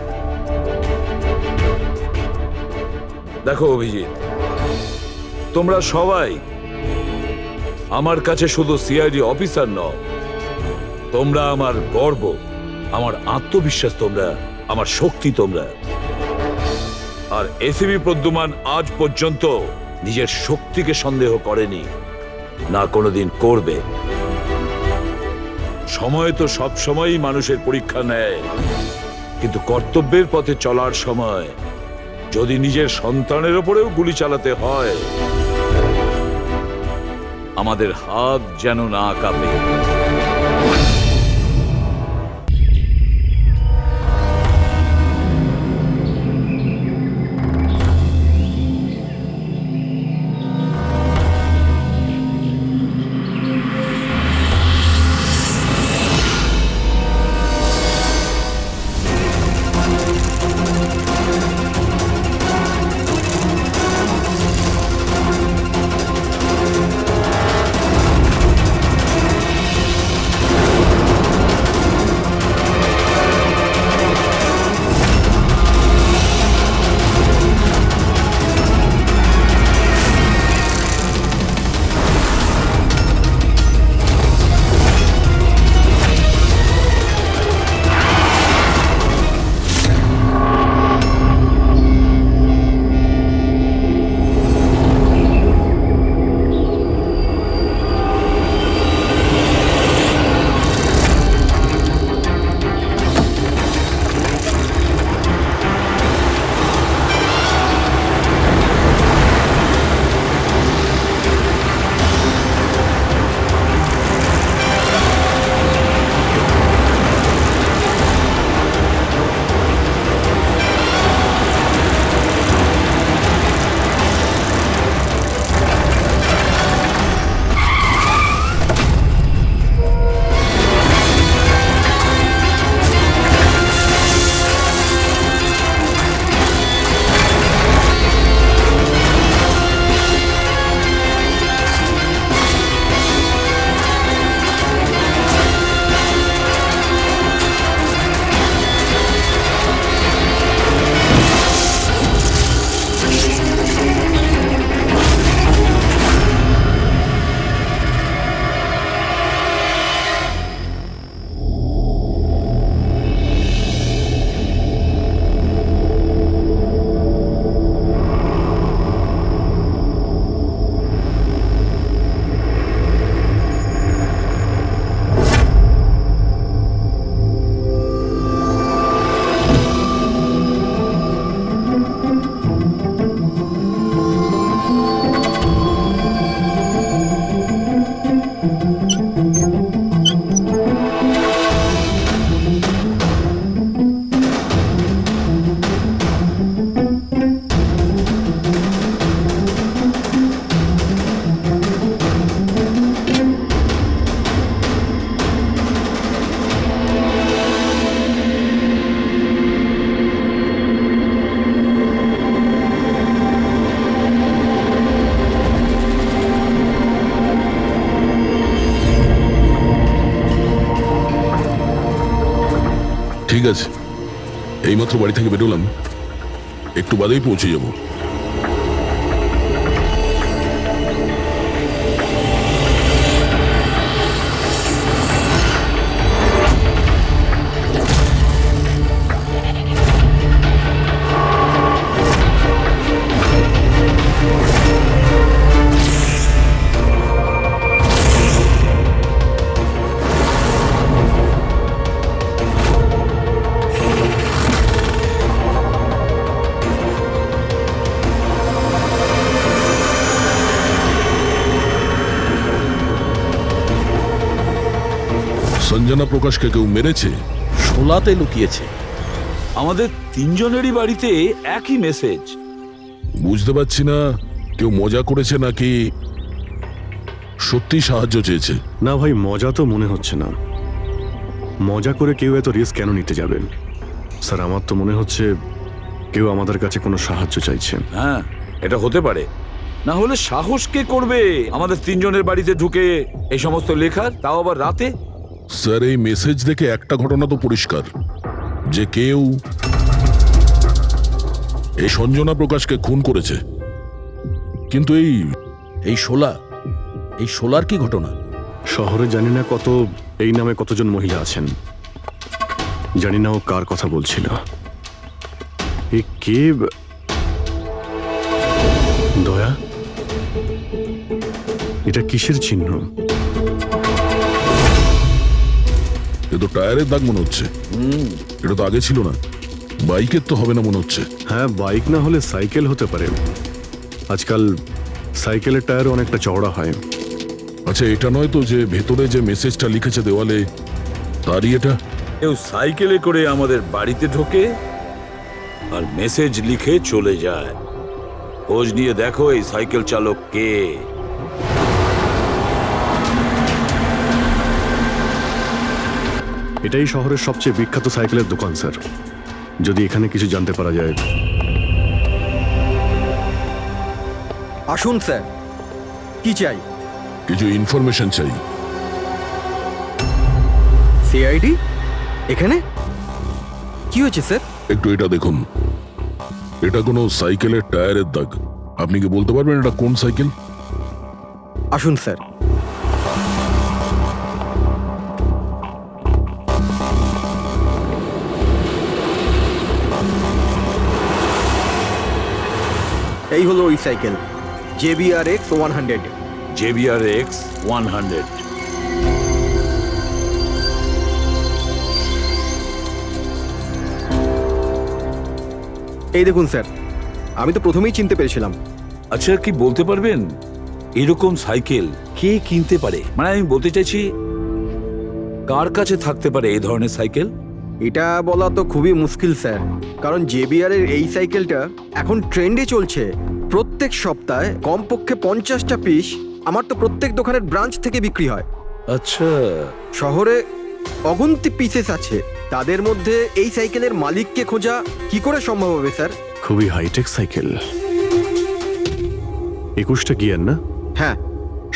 দেখো অভিজিৎ, তোমরা সবাই আমার কাছে শুধু সিআইডি অফিসার নও, তোমরা আমার গর্ব, আমার আত্মবিশ্বাস, তোমরা আমার শক্তি। তোমরা আর এসিবি প্রদ্যুমান আজ পর্যন্ত নিজের শক্তিকে সন্দেহ করেনি, না কোনোদিন করবে। সময় তো সব সময়ই মানুষের পরীক্ষা নেয়, কিন্তু কর্তব্যের পথে চলার সময় যদি নিজের সন্তানের ওপরেও গুলি চালাতে হয়, আমাদের হাত যেন না কাঁপে। ঠিক আছে, এইমাত্র বাড়ি থেকে বেরোলাম, একটু বাদেই পৌঁছে যাব। সঞ্জনা প্রকাশকে কেউ মেরেছে? শোলাতে লুকিয়েছে। আমাদের তিনজনেরই বাড়িতে একই মেসেজ। বুঝতে পারছি না কেউ মজা করেছে নাকি সত্যি সাহায্য চেয়েছে। না ভাই, মজা তো মনে হচ্ছে না। মজা করে কেউ এত রিস্ক কেন নিতে যাবে? স্যার, আমার তো মনে হচ্ছে কেউ আমাদের কাছে কোনো সাহায্য চাইছে। হ্যাঁ, এটা হতে পারে। না হলে সাহস কে করবে আমাদের তিনজনের বাড়িতে ঢুকে এই সমস্ত লেখার, তাও আবার রাতে? স্যার, এই মেসেজ দেখে একটা ঘটনা তো পরিষ্কার, যে কেউ এই সঞ্জনা প্রকাশকে খুন করেছে। কিন্তু এই শোলার কি ঘটনা? শহরে জানি না এই নামে কতজন মহিলা আছেন, জানি না ও কার কথা বলছিল। এই কে? দয়া, এটা কিসের চিহ্ন? এ তো টায়ারের দাগ মনে হচ্ছে। এটা তো আগে ছিল না। বাইকের তো হবে না মনে হচ্ছে। হ্যাঁ, বাইক না হলে সাইকেল হতে পারে। আজকাল সাইকেলের টায়ার অনেকটা চওড়া হয়। আচ্ছা, এটা নয় তো যে ভেতরে যে মেসেজটা লিখেছে দেওয়ালে, তারই এটা? কেউ সাইকেলে করে আমাদের বাড়িতে ঢোকে আর মেসেজ লিখে চলে যায়। খোঁজ নিয়ে দেখো এই সাইকেল চালক কে। এটাই শহরের সবচেয়ে বিখ্যাত সাইকেলের দোকান স্যার। যদি এখানে কিছু জানতে পারা যায়। আসুন স্যার, কি চাই? কিছু ইনফরমেশন চাই। সিআইডি এখানে? কি হয়েছে স্যার? একটু এটা দেখুন। এটা কোনো সাইকেলের টায়ারের দাগ। আপনি কি বলতে পারবেন এটা কোন সাইকেল? আসুন স্যার। এই হলো ওই সাইকেল, JBRX 100। JBRX 100। এই দেখুন স্যার, আমি তো প্রথমেই চিনতে পেরেছিলাম। আচ্ছা, কি বলতে পারবেন এরকম সাইকেল কে কিনতে পারে? মানে আমি বলতে চাইছি, কার কাছে থাকতে পারে এই ধরনের সাইকেল? এটা বলা তো খুবই মুশকিল স্যার, কারণ JBR এর এই সাইকেলটা এখন ট্রেন্ডে চলছে। প্রত্যেক সপ্তাহে কমপক্ষে 50টা পিস আমার তো প্রত্যেক দোকানের ব্রাঞ্চ থেকে বিক্রি হয়। আচ্ছা, শহরে অগুন্তি পিসেস আছে, তাদের মধ্যে এই সাইকেলের মালিককে খোঁজা কি করে সম্ভব হবে স্যার? খুবই হাইটেক সাইকেল। 21টা গিয়ার না? হ্যাঁ।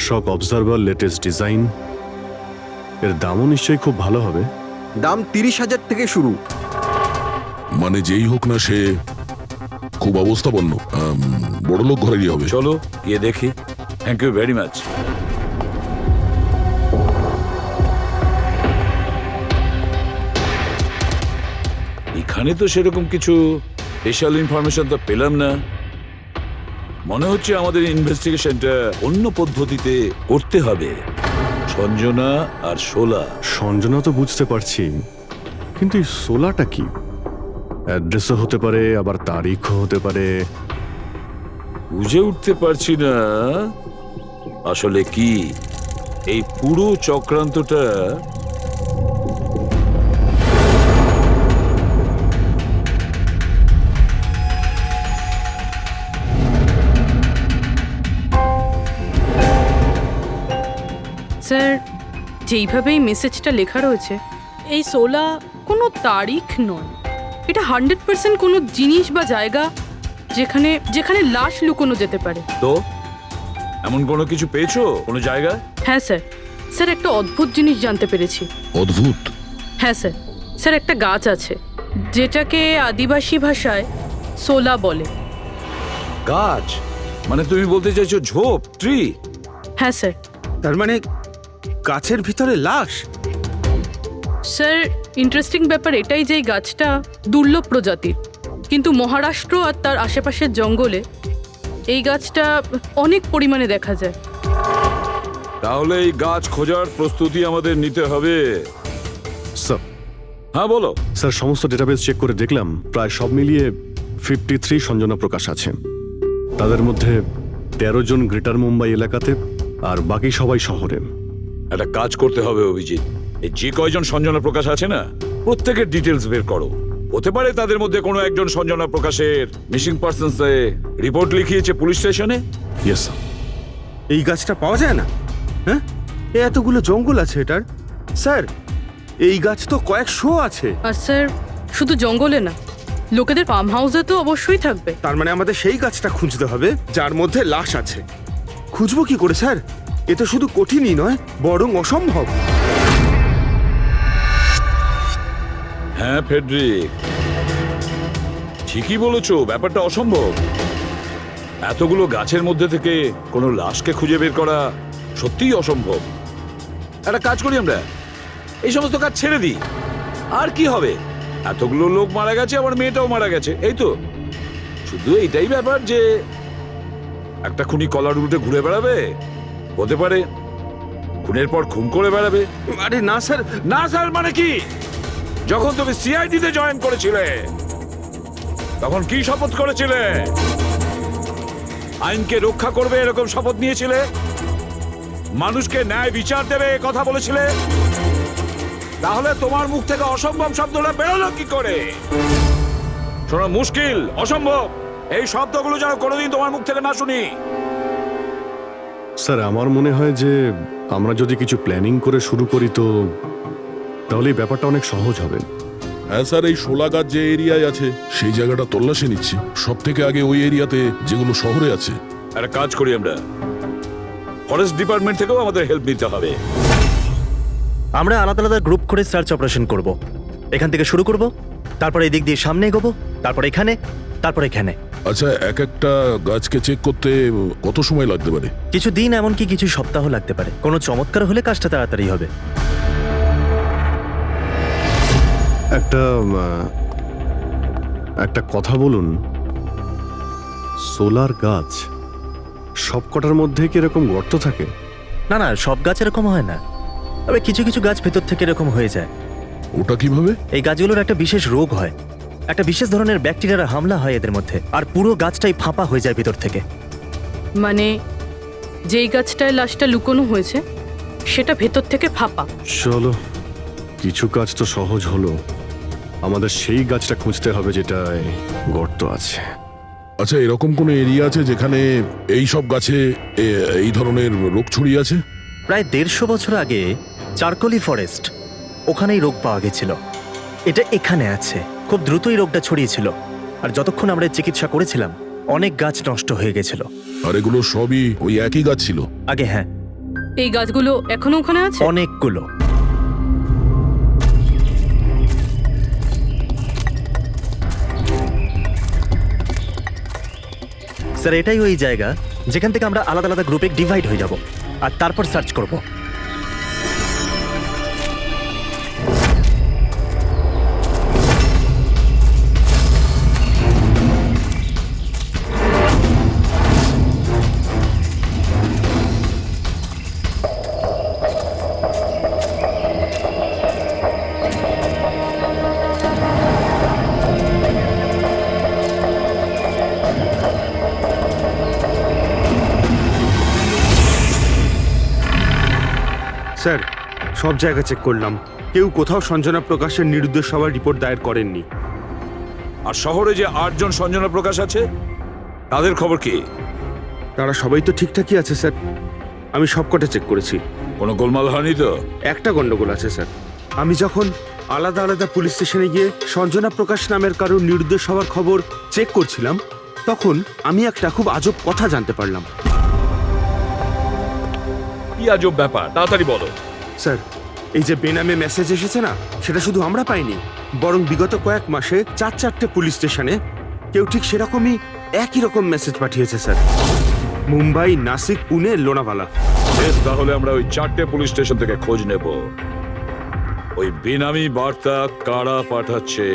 শক অবজারভার, লেটেস্ট ডিজাইন। এর দামও নিশ্চয়ই খুব ভালো হবে। দাম 30,000 থেকে শুরু। মানে যেই হোক না, সে খুব অবস্থাপন্ন, বড়লোক ঘরেরই হবে। চলো গিয়ে দেখি। Thank you very much. এখানে তো সেরকম কিছু স্পেশাল ইনফরমেশন তো পেলাম না। মনে হচ্ছে আমাদের ইনভেস্টিগেশনটা অন্য পদ্ধতিতে করতে হবে। সঞ্জনা আর শোলা। সঞ্জনা তো বুঝতে পারছি, কিন্তু এই সোলাটা কি? অ্যাড্রেসও হতে পারে, আবার তারিখও হতে পারে। বুঝে উঠতে পারছি না আসলে কি এই পুরো চক্রান্তটা। স্যার, যেইভাবে এই মেসেজটা লেখা রয়েছে, এই সোলা কোনো তারিখ নয়। এটা 100% কোনো জিনিস বা জায়গা যেখানে যেখানে লাশ লুকোনো যেতে পারে। তো এমন কোনো কিছু পেয়েছো কোনো জায়গা? হ্যাঁ স্যার। স্যার, একটা অদ্ভুত জিনিস জানতে পেরেছি। অদ্ভুত? হ্যাঁ স্যার। স্যার, একটা গাছ আছে যেটাকে আদিবাসী ভাষায় সোলা বলে। গাছ? মানে তুমি বলতে চাইছো ঝোপ, ট্রি? হ্যাঁ স্যার। তার মানে গাছের ভিতরে লাশ? স্যার, ইন্টারেস্টিং ব্যাপার এটাই যে এই গাছটা দুর্লভ প্রজাতির, কিন্তু মহারাষ্ট্র আর তার আশেপাশের জঙ্গলে এই গাছটা অনেক পরিমাণে দেখা যায়। তাহলে এই গাছ খোঁজার প্রস্তুতি আমাদের নিতে হবে। স্যার। হ্যাঁ বলো। স্যার, সমস্ত ডেটাবেস চেক করে দেখলাম, প্রায় সব মিলিয়ে 53 সঞ্জনা প্রকাশ আছে। তাদের মধ্যে 13 জন গ্রেটার মুম্বাই এলাকাতে, আর বাকি সবাই শহরে। একটা কাজ করতে হবে অভিজিৎ, এই যে কয়জন সঞ্জনা প্রকাশ আছে না, প্রত্যেকের ডিটেলস বের করো। হতে পারে তাদের মধ্যে কোনো একজন সঞ্জনা প্রকাশের মিসিং পার্সনসে রিপোর্ট লিখিয়েছে পুলিশ স্টেশনে। Yes sir. এই গাছটা পাওয়া যায় না? হ্যাঁ, এতগুলো জঙ্গল আছে এটার। স্যার, এই গাছ তো কয়েকশো আছে। আর স্যার, শুধু জঙ্গলে না, লোকেদের ফার্ম হাউসে তো অবশ্যই থাকবে। তার মানে আমাদের সেই গাছটা খুঁজতে হবে যার মধ্যে লাশ আছে। খুঁজবো কি করে স্যার? এ তো শুধু কঠিনই নয়, বরং অসম্ভব। হ্যাঁ ফেডরিক, ঠিকই বলেছো, ব্যাপারটা অসম্ভব। এতগুলো গাছের মধ্যে থেকে কোনো লাশকে খুঁজে বের করা সত্যিই অসম্ভব। একটা কাজ করি আমরা, এই সমস্ত কাজ ছেড়ে দিই। আর কি হবে, এতগুলো লোক মারা গেছে, আমার মেয়েটাও মারা গেছে, এই তো। শুধু এইটাই ব্যাপার যে একটা খুনি কলার উল্টে ঘুরে বেড়াবে, হতে পারে খুনের পর খুন করে বেড়াবে। আরে না স্যার। না স্যার মানে কি? যখন তুমি সিআইডিতে জয়েন করেছিলে তখন কি শপথ করেছিলে? আইনকে রক্ষা করবে এরকম শপথ নিয়েছিলে? মানুষকে ন্যায় বিচার দেবে কথা বলেছিলে? তাহলে তোমার মুখ থেকে অসম্ভব শব্দটা বেরোলো কি করে? শোনা মুশকিল, অসম্ভব, এই শব্দগুলো যেন কোনোদিন তোমার মুখ থেকে না শুনি। স্যার, আমার মনে হয় যে আমরা যদি কিছু প্ল্যানিং করে শুরু করি তো তাহলে এই ব্যাপারটা অনেক সহজ হবে। হ্যাঁ স্যার, এই শোলা গাছ যে এরিয়ায় আছে সেই জায়গাটা তল্লাশি নিচ্ছি। সব থেকে আগে ওই এরিয়াতে যেগুলো শহরে আছে। একটা কাজ করি আমরা, ফরেস্ট ডিপার্টমেন্ট থেকেও আমাদের হেল্প নিতে হবে। আমরা আলাদা আলাদা গ্রুপ করে সার্চ অপারেশন করব। এখান থেকে শুরু করব, তারপর এই দিক দিয়ে সামনে এগোবো, তারপর এখানে, তারপর এখানে। আচ্ছা, এক একটা গাছকে চেক করতে কত সময় লাগতে পারে? কিছু দিন, এমনকি কিছু সপ্তাহ লাগতে পারে। কোনো চমৎকার হলে কাজটা তাড়াতাড়ি হবে। একটা কথা বলুন, সোলার গাছ সব কটার মধ্যে কি এরকম গর্ত থাকে? না না, সব গাছ এরকম হয় না, তবে কিছু কিছু গাছ ভেতর থেকে এরকম হয়ে যায়। ওটা কিভাবে? এই গাছগুলোর একটা বিশেষ রোগ হয়, একটা বিশেষ ধরনের ব্যাকটেরিয়ার হামলা হয় এদের মধ্যে, আর পুরো গাছটাই ফাঁপা হয়ে যায় ভিতর থেকে। মানে যেই গাছটায় লাশটা লুকোনো হয়েছে সেটা ভেতর থেকে ফাঁপা। চলো, কিছু কাজ তো সহজ হলো, আমাদের সেই গাছটা খুঁজতে হবে যেটায় গর্ত আছে। আচ্ছা, এরকম কোনো এরিয়া আছে যেখানে এই সব গাছে এই ধরনের রোগ ছড়িয়ে আছে? প্রায় 150 বছর আগে চারকোলি ফরেস্ট, ওখানেই রোগ পাওয়া গেছিল। এটা এখানে আছে, খুব দ্রুতই রোগটা ছড়িয়েছিল, আর যতক্ষণ আমরা চিকিৎসা করেছিলাম অনেক গাছ নষ্ট হয়ে গেছিল। আর এগুলো সবই ওই একই গাছ ছিল আগে? হ্যাঁ। এই গাছগুলো এখনো ওখানে আছে? অনেকগুলো। স্যার, এটাই ওই জায়গা যেখান থেকে আমরা আলাদা আলাদা গ্রুপে ডিভাইড হয়ে যাব আর তারপর সার্চ করব। স্যার, সব জায়গা চেক করলাম, কেউ কোথাও সঞ্জনা প্রকাশের নিরুদ্দেশ হওয়ার রিপোর্ট দায়ের করেননি। আর শহরে যে 8 জন সঞ্জনা প্রকাশ আছে তাদের খবর কি? তারা সবাই তো ঠিকঠাকই আছে স্যার, আমি সবকটা চেক করেছি। কোনো গোলমাল হয়নি তো? একটা গন্ডগোল আছে স্যার। আমি যখন আলাদা আলাদা পুলিশ স্টেশনে গিয়ে সঞ্জনা প্রকাশ নামের কারোর নিরুদ্দেশ হওয়ার খবর চেক করছিলাম, তখন আমি একটা খুব আজব কথা জানতে পারলাম। কি আজব ব্যাপার, তাড়াতাড়ি বলো। স্যার, এই যে বেনামে মেসেজ এসেছে না, সেটা শুধু আমরা পাইনি, বরং বিগত কয়েক মাসে 4-4টে পুলিশ স্টেশনে কেউ ঠিক সেরকমই একই রকম মেসেজ পাঠিয়েছে স্যার। মুম্বাই, নাসিক, পুনে, লোনাভালা। বেশ, তাহলে আমরা ওই 4টে পুলিশ স্টেশন থেকে খোঁজ নেব ওই বেনামি বার্তা কারা পাঠাচ্ছে।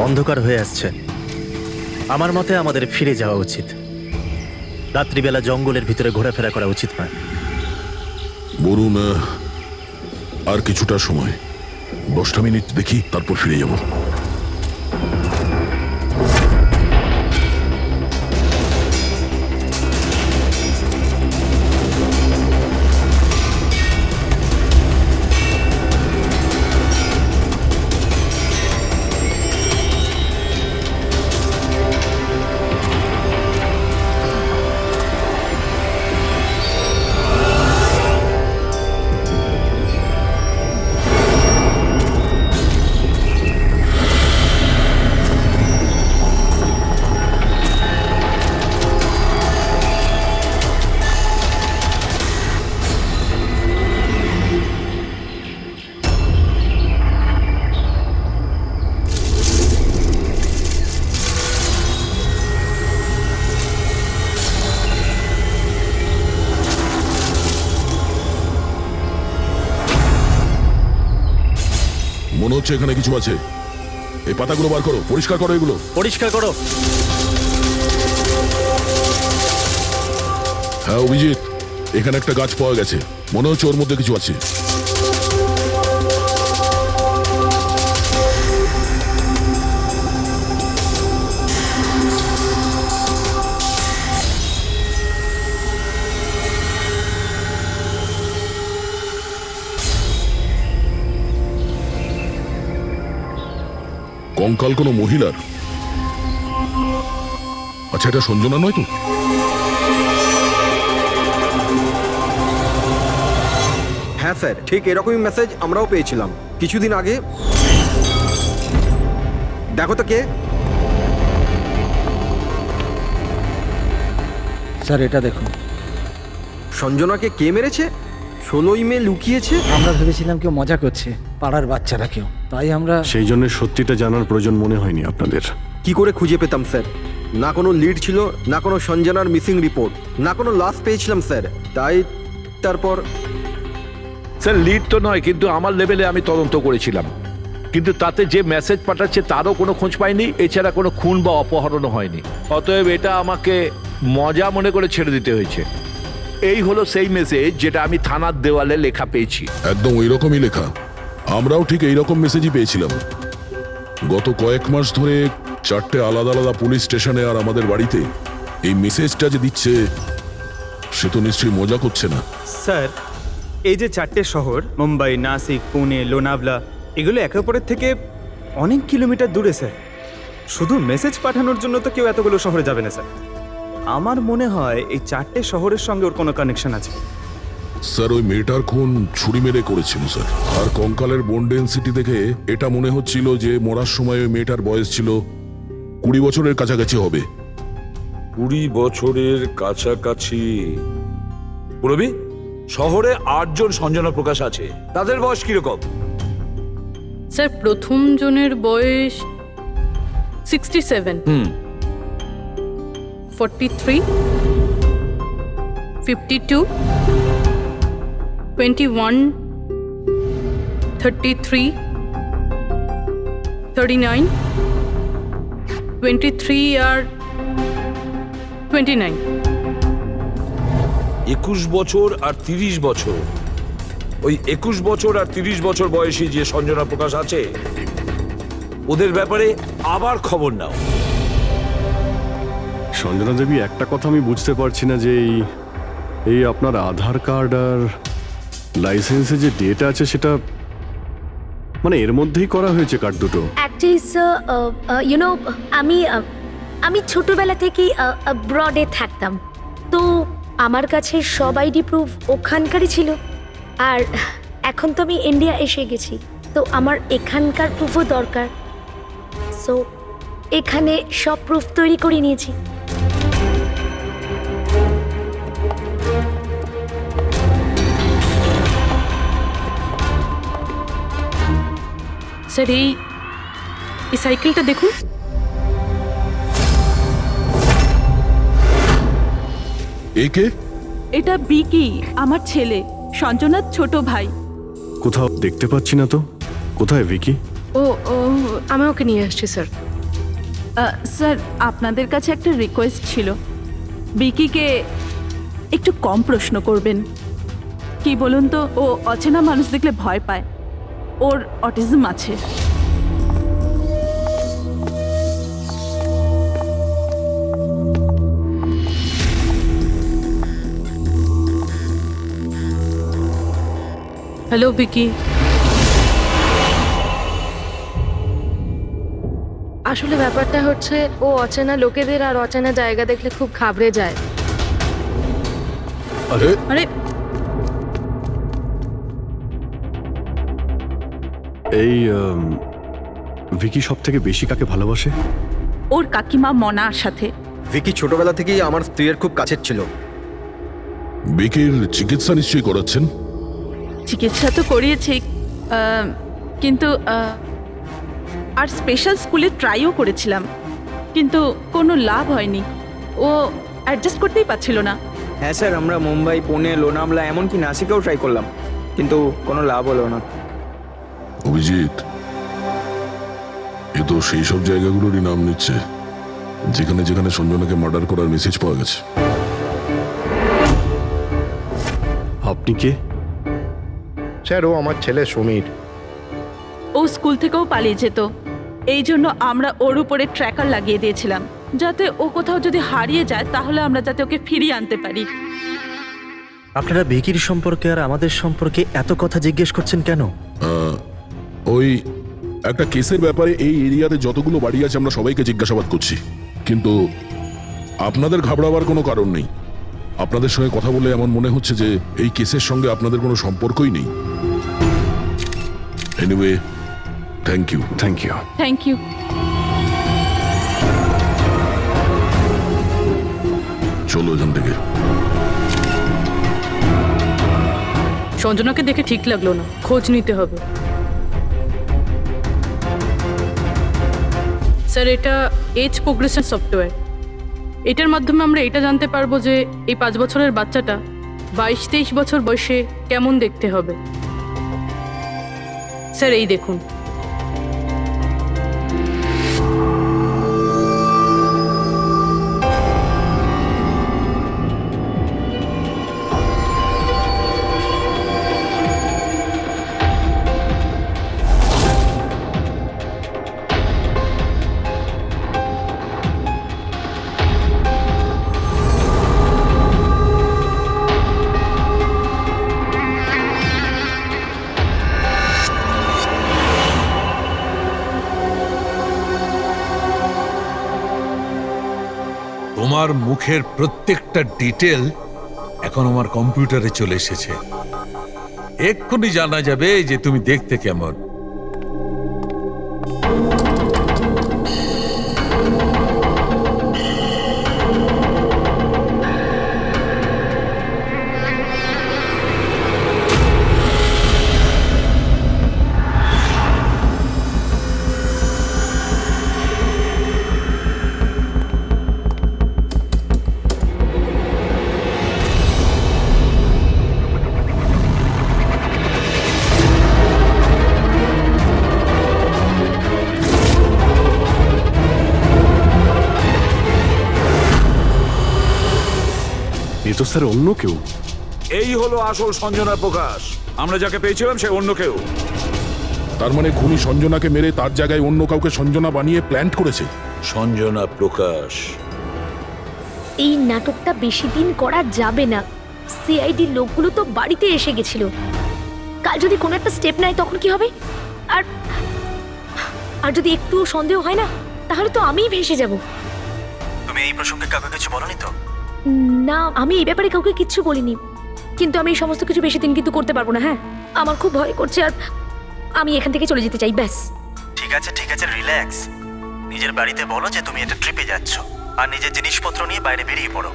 অন্ধকার হয়ে আসছে, আমার মতে আমাদের ফিরে যাওয়া উচিত। রাত্রিবেলা জঙ্গলের ভিতরে ঘোরাফেরা করা উচিত নয়। বলুন, আর কিছুটা সময়, 10টা মিনিট দেখি, তারপর ফিরে যাব। মনে হচ্ছে এখানে কিছু আছে। এই পাতাগুলো বার করো, পরিষ্কার করো এগুলো। পরিষ্কার করো। হ্যাঁ অভিজিৎ, এখানে একটা গাছ পাওয়া গেছে, মনে হচ্ছে ওর মধ্যে কিছু আছে। কঙ্কাল কোনো মহিলার? আচ্ছা, এটা সঞ্জনা নয় তো? হ্যাঁ স্যার, ঠিক এরকমই মেসেজ আমরাও পেয়েছিলাম কিছুদিন আগে। দেখো তো কে। স্যার এটা দেখুন। সঞ্জনাকে কে মেরেছে? 16ই মে লুকিয়েছে। আমরা ভেবেছিলাম কেউ মজা করছে, পাড়ার বাচ্চারা কেউ, তাই আমরা সেই জন্য সত্যিটা জানার প্রয়োজন মনে হয়নি আপনাদের। কি করে খুঁজে পেতাম স্যার? না কোনো লিড ছিল, না কোনো সঞ্জনার মিসিং রিপোর্ট, না কোনো লাশ পেয়েছিলাম স্যার। তাই তারপর স্যার লিড তো নয়, কিন্তু আমার লেভেলে আমি তদন্ত করেছিলাম, কিন্তু তাতে যে মেসেজ পাঠাচ্ছে তারও কোনো খোঁজ পাইনি, এছাড়া কোনো খুন বা অপহরণও হয়নি। অতএব এটা আমাকে মজা মনে করে ছেড়ে দিতে হয়েছে। এই হলো সেই মেসেজ যেটা আমি থানার দেওয়ালে লেখা পেয়েছি। একদম ওই রকমই লেখা, আমরাও ঠিক এইরকম মেসেজই পেয়েছিলাম। গত কয়েক মাস ধরে 4টে আলাদা আলাদা পুলিশ স্টেশনে আর আমাদের বাড়িতে এই মেসেজটা যে দিচ্ছে, সে তো নিশ্চয়ই মজা করছে না। স্যার, এই যে 4টে শহর, মুম্বাই, নাসিক, পুনে, লোনাভলা, এগুলো একে অপরের থেকে অনেক কিলোমিটার দূরে স্যার। শুধু মেসেজ পাঠানোর জন্য তো কেউ এতগুলো শহরে যাবে না স্যার। আমার মনে হয় এই 4টে শহরের সঙ্গে ওর কোনো কানেকশন আছে। স্যার, ওই মেয়েটার খুন ছুরি মেরে করেছিল স্যার। আর কঙ্কালের বোন ডেন্সিটি দেখে এটা মনে হচ্ছিল যে মরার সময় ওই মেয়েটার বয়স ছিল 20 বছরের কাছাকাছি হবে। 20 বছরের কাছাকাছি। পুরবি, শহরে 8 জন সঞ্জনা প্রকাশ আছে, তাদের বয়স কিরকম? স্যার প্রথম জনের বয়স 67, 43, 52, 21, 33, 39, 23 আর 29। 21 বছর আর 30 বছর। ওই 21 বছর আর 30 বছর বয়সী যে সঞ্জনা প্রকাশ আছে, ওদের ব্যাপারে আবার খবর নাও। সঞ্জনা দেবী, একটা কথা আমি বুঝতে পারছি না যে এই আপনার আধার কার্ড আর লাইসেন্সে যে ডেট আছে সেটা মানে এর মধ্যেই করা হয়েছে কার্ড দুটো। অ্যাকচুয়ালি স্যার, আমি ছোটবেলা থেকেই ব্রডে থাকতাম, তো আমার কাছে সব আইডি প্রুফ ওখানকারই ছিল। আর এখন তো আমি ইন্ডিয়া এসে গেছি, তো আমার এখানকার প্রুফও দরকার। সো এখানে সব প্রুফ তৈরি করে নিয়েছি। স্যার এই সাইকেলটা দেখুন। একে? এটা বিকি, আমার ছেলে, সঞ্জনার ছোট ভাই। কোথাও দেখতে পাচ্ছি না তো, কোথায় ভিকি? ও আমি ওকে নিয়ে আসছি স্যার। স্যার আপনাদের কাছে একটা রিকোয়েস্ট ছিল। বিকিকে একটু কম প্রশ্ন করবেন। কি বলুন তো, ও অচেনা মানুষ দেখলে ভয় পায়, ওর অটিজম আছে। হ্যালো বিকি। আসলে ব্যাপারটা হচ্ছে, ও অচেনা লোকেদের আর অচেনা জায়গা দেখলে খুব ঘাবড়ে যায়। আরে আরে এই ভিকি সব থেকে বেশি কাকে ভালোবাসে? ওর কাকিমা মনার সাথে। ভিকি ছোটবেলা থেকেই আমার স্ত্রীর খুব কাছের ছিল। বিকির চিকিৎসা নিশ্চয়ই করাচ্ছেন? চিকিৎসা তো করিয়েছি, কিন্তু আর স্পেশাল স্কুলে ট্রাইও করেছিলাম, কিন্তু কোনো লাভ হয়নি। ও অ্যাডজাস্ট করতেই পারছিল না। হ্যাঁ স্যার, আমরা মুম্বাই, পুনে, লোনামলা, এমনকি নাসিকেও ট্রাই করলাম, কিন্তু কোনো লাভ হলো না। অভিজিৎ, এ তো সেই সব জায়গাগুলোরই নাম নিচ্ছে যেখানে যেখানে সঞ্জনাকে মার্ডার করার মেসেজ পাওয়া গেছে। আপনি কে? স্যার, ও আমার ছেলে সমীর। ও স্কুল থেকেও পালিয়ে যেত, এই জন্য আমরা ওর উপরে ট্র্যাকার লাগিয়ে দিয়েছিলাম, যাতে ও কোথাও যদি হারিয়ে যায় তাহলে আমরা যাতে ওকে ফিরিয়ে আনতে পারি। আপনারা ভিকির সম্পর্কে আর আমাদের সম্পর্কে এত কথা জিজ্ঞেস করছেন কেন? ওই একটা কেসের ব্যাপারে এই এরিয়াতে যতগুলো বাড়ি আছে আমরা সবাইকে জিজ্ঞাসাবাদ করছি, কিন্তু আপনাদের ঘাবড়াবার কোনো কারণ নেই। আপনাদের সঙ্গে কথা বলে এমন মনে হচ্ছে যে এই কেসের সঙ্গে আপনাদের কোনো সম্পর্কই নেই। Anyway, thank you. Thank you. Thank you. চলো এখান থেকে। সঞ্জনাকে দেখে ঠিক লাগলো না, খোঁজ নিতে হবে। স্যার, এটা এজ প্রোগ্রেশন সফটওয়্যার। এটার মাধ্যমে আমরা এটা জানতে পারবো যে এই 5 বছরের বাচ্চাটা 22-23 বছর বয়সে কেমন দেখতে হবে। স্যার, এই দেখুন। তোমার মুখের প্রত্যেকটা ডিটেল এখন আমার কম্পিউটারে চলে এসেছে। এক্ষুনি জানা যাবে যে তুমি দেখতে কেমন। এ তো স্যার অন্য কেউ। এই হলো আসল সঞ্জনার প্রকাশ। আমরা যাকে পেয়েছিলাম সে অন্য কেউ। তার মানে খুনি সঞ্জনাকে মেরে তার জায়গায় অন্য কাউকে সঞ্জনা বানিয়ে প্ল্যান্ট করেছে। সঞ্জনা প্রকাশ। এই নাটকটা বেশি দিন করা যাবে না। সিআইডি লোকগুলো তো বাড়িতে এসে গেছিল। কাল যদি কোনো একটা স্টেপ নেয় তখন কি হবে? আর আর যদি একটুও সন্দেহ হয় না, তাহলে তো আমিই ভেসে যাব। তুমি এই প্রসঙ্গে কাউকে কিছু বলনি তো? না, আমি এই ব্যাপারে কাউকে কিচ্ছু বলিনি, কিন্তু আমি এই সমস্ত কিছু বেশি দিন কিন্তু করতে পারবো না। হ্যাঁ, আমার খুব ভয় করছে, আর আমি এখান থেকে চলে যেতে চাই, ব্যাস। ঠিক আছে, রিল্যাক্স। নিজের বাড়িতে বলো যে তুমি এটা ট্রিপে যাচ্ছ, আর নিজের জিনিসপত্র নিয়ে বাইরে বেরিয়ে পড়ো।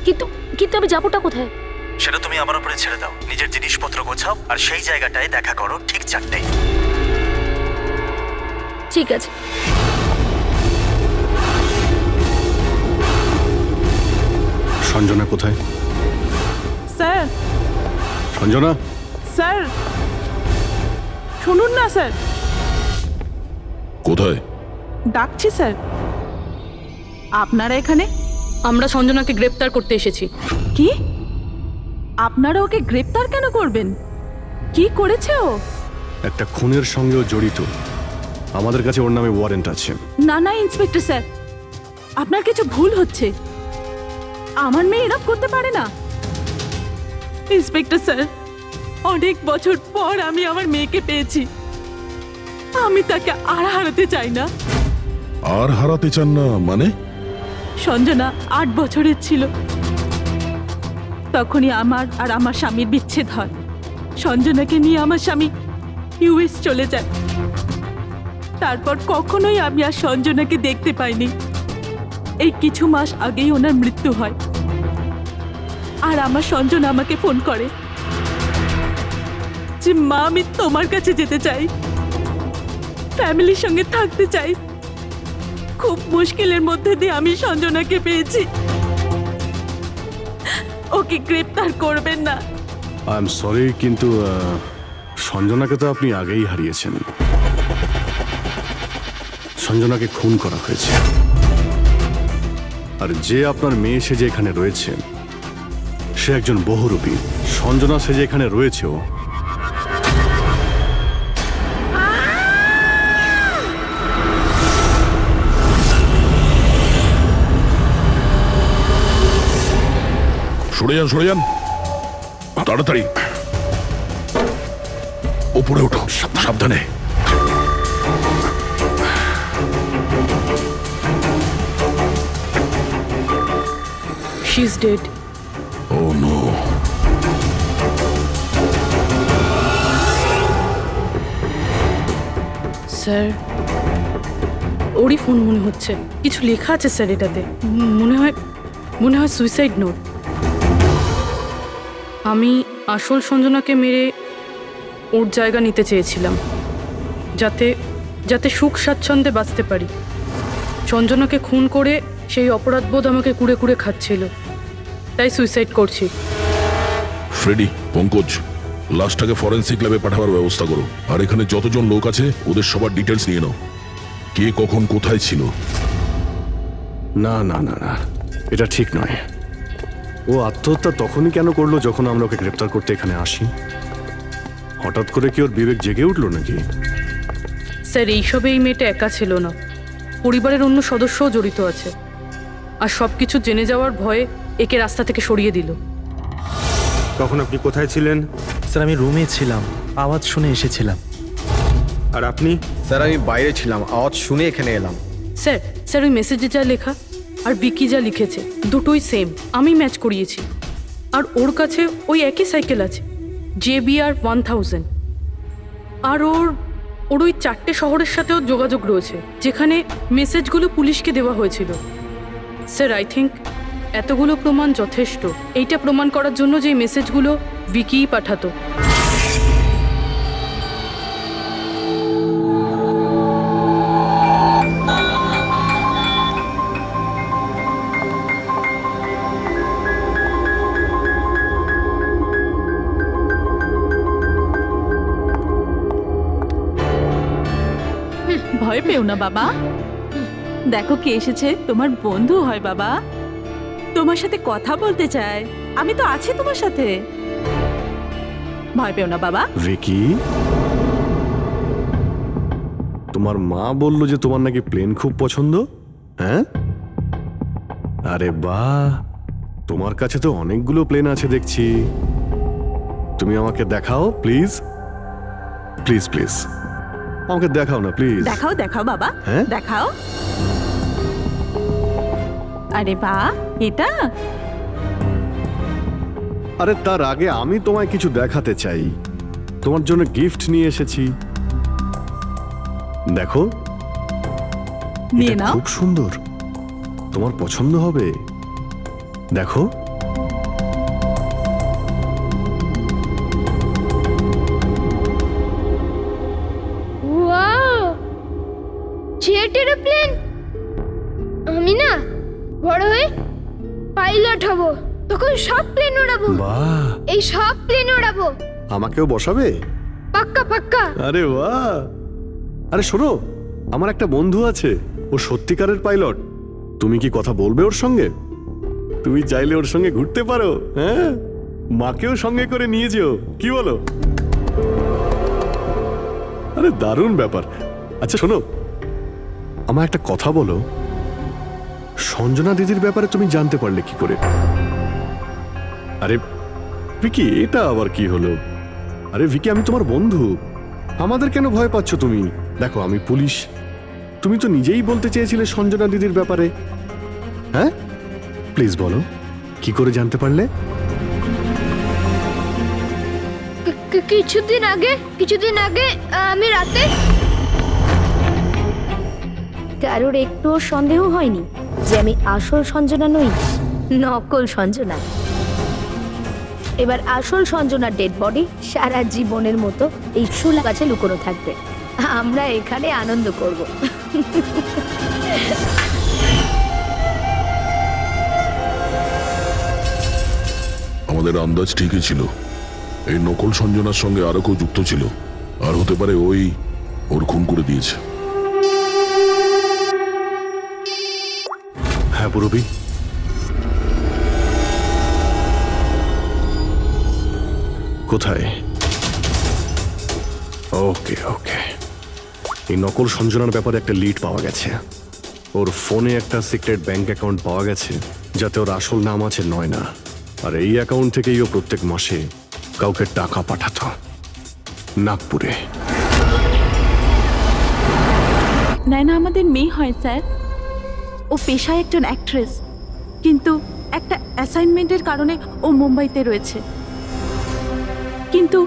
কিন্তু কিন্তু আমি যাবোটা কোথায়? সেটা তুমি আমার উপরে ছেড়ে দাও। নিজের জিনিসপত্র গোছাও, আর সেই জায়গাটায় দেখা করো ঠিক 4টায়। ঠিক আছে। সঞ্জনা কোথায়? স্যার, সঞ্জনা? স্যার শুনুন না স্যার। কোথায়? ডাকছি স্যার। আপনারা এখানে? আমরা সঞ্জনাকে গ্রেপ্তার করতে এসেছি। কি? আপনারা ওকে গ্রেপ্তার কেন করবেন? কি করেছে ও? একটা খুনের সঙ্গেও জড়িত। আমাদের কাছে ওর নামে ওয়ারেন্ট আছে। না না ইন্সপেক্টর স্যার, আপনার কিছু ভুল হচ্ছে। আমার মেয়ে এরকম করতে পারে না। ইন্সপেক্টর স্যার, অনেক বছর পর আমি আমার মেয়েকে পেয়েছি। আমি তাকে আর হারাতে চাই না। আর হারাতে চান না মানে? সঞ্জনা 8 বছরের ছিল, তখনই আমার আর আমার স্বামীর বিচ্ছেদ হয়। সঞ্জনাকে নিয়ে আমার স্বামী ইউএস চলে যায়। তারপর কখনোই আমি আর সঞ্জনাকে দেখতে পাইনি। এই কিছু মাস আগেই ওনার মৃত্যু হয়। আর আমার সঞ্জনা আমাকে ফোন করে যে মা, আমি তোমার কাছে যেতে চাই, ফ্যামিলির সঙ্গে থাকতে চাই। খুব মুশকিলের মধ্যে দিয়ে আমি সঞ্জনাকে পেয়েছি। ওকে গ্রেপ্তার করবেন না। আই এম সরি, কিন্তু সঞ্জনাকে তো আপনি আগেই হারিয়েছেন। সঞ্জনাকে খুন করা হয়েছে। আর যে আপনার মেয়ে সেজে এখানে রয়েছে সে একজন বহুরূপী। সঞ্জনা সেজে এখানে রয়েছে ও। সরে যান, সরে যান, তাড়াতাড়ি ওপরে ওঠো, সাবধানে। She is dead. Oh no. Sir, ওরই ফোন মনে হচ্ছে। কিছু লেখা আছে স্যার এটাতে। মনে হয় সুইসাইড নোট। আমি আসল সঞ্জনাকে মেরে ওর জায়গা নিতে চেয়েছিলাম, যাতে সুখ স্বাচ্ছন্দ্যে বাঁচতে পারি। সঞ্জনাকে খুন করে সেই অপরাধবোধ আমাকে কুড়ে কুড়ে খাচ্ছিল, তাই সুইসাইড করছি। ফ্রেডি, পঙ্কজ, লাশটাকে ফরেন্সিক ল্যাবে পাঠাবার ব্যবস্থা করো। আর এখানে যতজন লোক আছে ওদের সবার ডিটেলস নিয়ে নাও। কে কখন কোথায় ছিল। না না না না, এটা ঠিক নয়। ও আত্মহত্যা তখনই কেন করলো যখন আমরা ওকে গ্রেপ্তার করতে এখানে আসি? হঠাৎ করে কি ওর বিবেক জেগে উঠলো নাকি? স্যার, এইসবে এই মেয়েটা একা ছিল না, পরিবারের অন্য সদস্যও জড়িত আছে। আর সব কিছু জেনে যাওয়ার ভয়ে একে রাস্তা থেকে সরিয়ে দিল। তখন আপনি কোথায় ছিলেন? স্যার, আমি রুমে ছিলাম, আওয়াজ শুনে এসেছিলাম। আর আপনি? স্যার, আমি বাইরে ছিলাম, আওয়াজ শুনে এখানে এলাম। স্যার ওই মেসেজে যা লেখা আর বিকি যা লিখেছে দুটোই সেম। আমি ম্যাচ করিয়েছি। আর ওর কাছে ওই একই সাইকেল আছে, JBR 1000। আর ওর ওই 4টে শহরের সাথেও যোগাযোগ রয়েছে যেখানে মেসেজগুলো পুলিশকে দেওয়া হয়েছিল। স্যার, আই থিঙ্ক এতগুলো প্রমাণ যথেষ্ট এইটা প্রমাণ করার জন্য যে মেসেজগুলো বিকিই পাঠাতো। ভয় পেও না বাবা, দেখো কে এসেছে। তোমার বন্ধু হয় বাবা, তোমার সাথে কথা বলতে চায়। আমি তো আছি তোমার সাথে, ভয় পেও না বাবা। ভিকি, তোমার মা বললো যে তোমার নাকি প্লেন খুব পছন্দ। হ্যাঁ, আরে বাহ, তোমার কাছে তো অনেকগুলো প্লেন আছে দেখছি। তুমি আমাকে দেখাও প্লিজ, প্লিজ প্লিজ আমাকে দেখাও না প্লিজ। দেখাও দেখাও বাবা, হ্যাঁ? দেখাও। আরে বাহ, এটা। আরে তার আগে আমি তোমায় কিছু দেখাতে চাই। তোমার জন্য গিফট নিয়ে এসেছি, দেখো। নিয়ে এটা নাও। খুব সুন্দর, তোমার পছন্দ হবে, দেখো। Wow, jet aeroplane. আমি না বড় হয়ে পাইলট হব, তখন সব প্লেন উড়াবো। বাহ, এই সব প্লেন উড়াবো। আমাকেও বসাবে? পাক্কা পাক্কা। আরে বাহ। আরে শোনো, আমার একটা বন্ধু আছে, ও সত্যিকারের পাইলট। তুমি কি কথা বলবে ওর সঙ্গে? তুমি চাইলে ওর সঙ্গে ঘুরতে পারো, হ্যাঁ? মাকেও সঙ্গে করে নিয়ে যেও, কি বলো? আরে দারুণ ব্যাপার। আচ্ছা শোনো, আমার একটা কথা বলো, সঞ্জনা দিদির ব্যাপারে তুমি জানতে পারলে কি করে? আরে ভিকি, এটা আবার কি হলো? আরে ভিকি, আমি তোমার বন্ধু, আমাদের কেন ভয় পাচ্ছ তুমি? দেখো আমি পুলিশ, তুমি তো নিজেই বলতে চেয়েছিলে সঞ্জনা দিদির ব্যাপারে, হ্যাঁ? প্লিজ বলো, কি করে জানতে পারলে? কিছুদিন আগে আমি রাতে। কারোর একটুও সন্দেহ হয়নি যে আমি আসল সঞ্জনা নই, নকল সঞ্জনা। এবার আসল সঞ্জনার ডেড বডি সারা জীবনের মতো এই শোলা গাছে লুকোনো থাকবে। আমরা এখানে আনন্দ করব। আমাদের আন্দাজ ঠিকই ছিল, এই নকল সঞ্জনার সঙ্গে আরো কেউ যুক্ত ছিল, আর হতে পারে ওই ওর খুন করে দিয়েছে। হ্যাঁ পুরবি, কোথায়? ওকে ওকে, এই নকল সঞ্জনার ব্যাপারে একটা লিড পাওয়া গেছে। ওর ফোনে একটা সিক্রেট ব্যাংক অ্যাকাউন্ট পাওয়া গেছে, যাতে ওর আসল নাম আছে নয়না, আর এই অ্যাকাউন্ট থেকেই ও প্রত্যেক মাসে কাউকে টাকা পাঠাতো নাগপুরে। নয়না আমাদের মেয়ে হয় স্যার, ও পেশায় একজন অ্যাক্ট্রেস, কিন্তু একটা অ্যাসাইনমেন্টের কারণে ও মুম্বাইতে রয়েছে। কিন্তু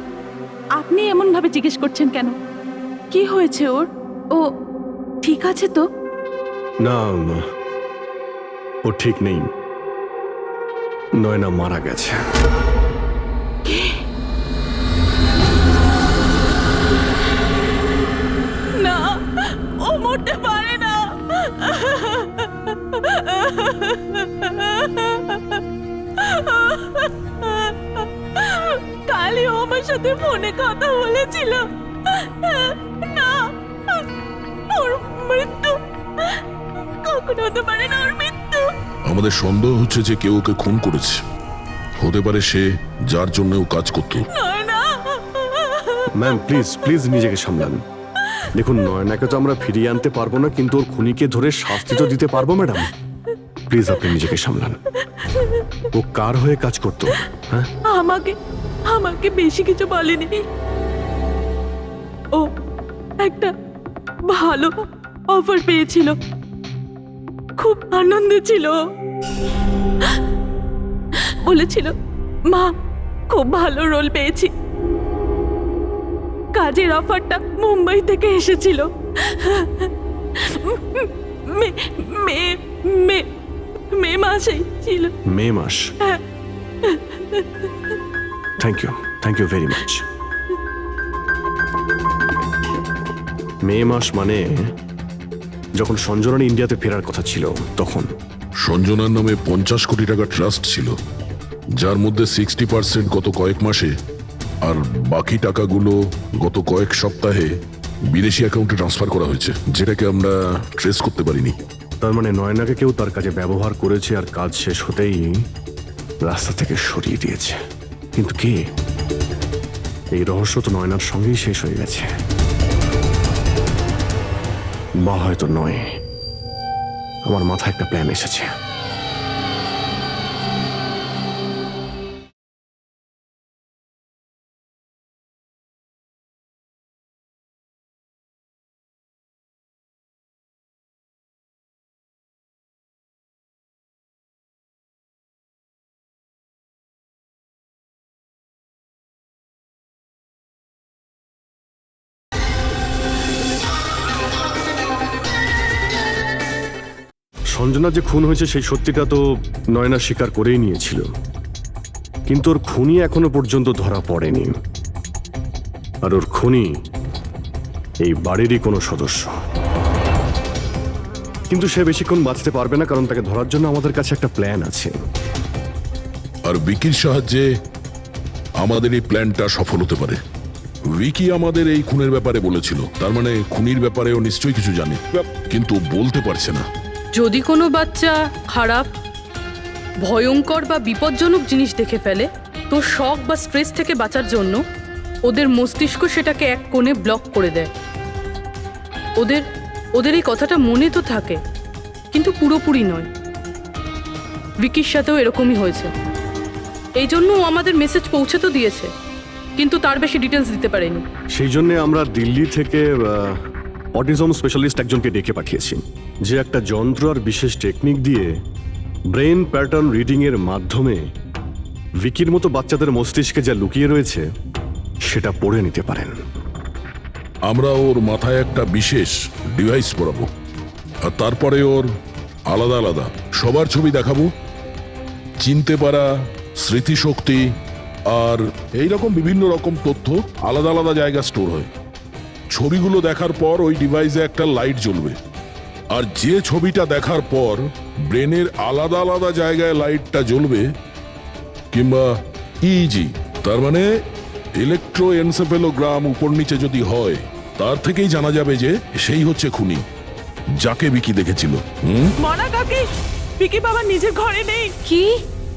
আপনি এমনভাবে জিজ্ঞেস করছেন কেন? কি হয়েছে ওর? ও ঠিক আছে তো? না, ও ঠিক নেই, নয়না মারা গেছে। না, ও মরতে পারে না। কালই ও আমার সাথে ফোনে কথা বলেছিল। না, ওর মৃত্যু কখনো হতে পারে না, ওর মৃত্যু। আমাদের সন্দেহ হচ্ছে যে কেউ ওকে খুন করেছে, হতে পারে সে যার জন্য ও কাজ করতো। ম্যাম প্লিজ প্লিজ নিজেকে সামলান। দেখুন, নয়নাকে তো আমরা ফিরিয়ে আনতে পারবো না, কিন্তু ওর খুনিকে ধরে শাস্তি তো দিতে পারবো ম্যাডাম। প্লিজ আপনি নিজেকে সামলান। ও কার হয়ে কাজ করতো? হ্যাঁ, আমাকে বেশি কিছু বলেনি। ও একটা ভালো অফার পেয়েছিল, খুব আনন্দে ছিল। বলেছিল, মা খুব ভালো রোল পেয়েছি। কাজের অফারটা মুম্বাই থেকে এসেছিল। মে মাসেই ছিল। মে মাস? Thank you very much. May মাস মানে যখন সঞ্জনার ইন্ডিয়াতে ফেরার কথা ছিল তখন। সঞ্জনার নামে 50 কোটি টাকা ট্রাস্ট ছিল, যার মধ্যে 60% গত কয়েক মাসে আর বাকি টাকাগুলো গত কয়েক সপ্তাহে বিদেশি অ্যাকাউন্টে ট্রান্সফার করা হয়েছে, যেটাকে আমরা ট্রেস করতে পারিনি। তার মানে নয়নাকে কেউ তার কাজে ব্যবহার করেছে, আর কাজ শেষ হতেই রাস্তা থেকে সরিয়ে দিয়েছে। কিন্তু কে? এই রহস্য তো নয়নার সঙ্গেই শেষ হয়ে গেছে, বা হয়তো নয়। আমার মাথায় একটা প্ল্যান এসেছে। সঞ্জনা যে খুন হয়েছে সেই সত্যিটা তো নয়না স্বীকার করেই নিয়েছিল, কিন্তু ওর খুনি এখনো পর্যন্ত ধরা পড়েনি। আর ওর খুনি এই বাড়িরই কোনো সদস্য। কিন্তু সে বেশিক্ষণ বাঁচতে পারবে না, কারণ তাকে ধরার জন্য আমাদের কাছে একটা প্ল্যান আছে। আর বিকির সাহায্যে আমাদের এই প্ল্যানটা সফল হতে পারে। উইকি আমাদের এই খুনের ব্যাপারে বলেছিল, তার মানে খুনির ব্যাপারেও নিশ্চয়ই কিছু জানে, কিন্তু বলতে পারছে না। যদি কোনো বাচ্চা খারাপ ভয়ঙ্কর বা বিপজ্জনক জিনিস দেখে ফেলে তো শক বা স্ট্রেস থেকে বাঁচার জন্য ওদের মস্তিষ্ক সেটাকে এক কোণে ব্লক করে দেয়। ওদের এই কথাটা মনে তো থাকে, কিন্তু পুরোপুরি নয়। ভিকির সাথেও এরকমই হয়েছে। এই জন্য ও আমাদের মেসেজ পৌঁছে তো দিয়েছে, কিন্তু তার বেশি ডিটেলস দিতে পারেনি। সেই জন্য আমরা দিল্লি থেকে অটিজম স্পেশালিস্ট একজনকে ডেকে পাঠিয়েছি, যে একটা যন্ত্র আর বিশেষ টেকনিক দিয়ে ব্রেন প্যাটার্ন রিডিং এর মাধ্যমে ভিকির মতো বাচ্চাদের মস্তিষ্কে যা লুকিয়ে রয়েছে সেটা পড়ে নিতে পারেন। আমরা ওর মাথায় একটা বিশেষ ডিভাইস পরাবো, আর তারপরে ওর আলাদা আলাদা সবার ছবি দেখাবো। চিনতে পারা, স্মৃতিশক্তি আর এইরকম বিভিন্ন রকম তথ্য আলাদা আলাদা জায়গা স্টোর হয়। ছবিগুলো দেখার পর ওই ডিভাইসে একটা লাইট জ্বলবে, আর যে ছবিটা দেখার পর ব্রেনের আলাদা আলাদা জায়গায় লাইটটা জ্বলবে, কিংবা ইজি তার মানে ইলেকট্রোএনসেফেলোগ্রাম উপর নিচে যদি হয়, তার থেকেই জানা যাবে যে সেই হচ্ছে খুনি, যাকে বিকি দেখেছিল। মনা কাকি, বিকি বাবা নিজের ঘরে নেই। কি?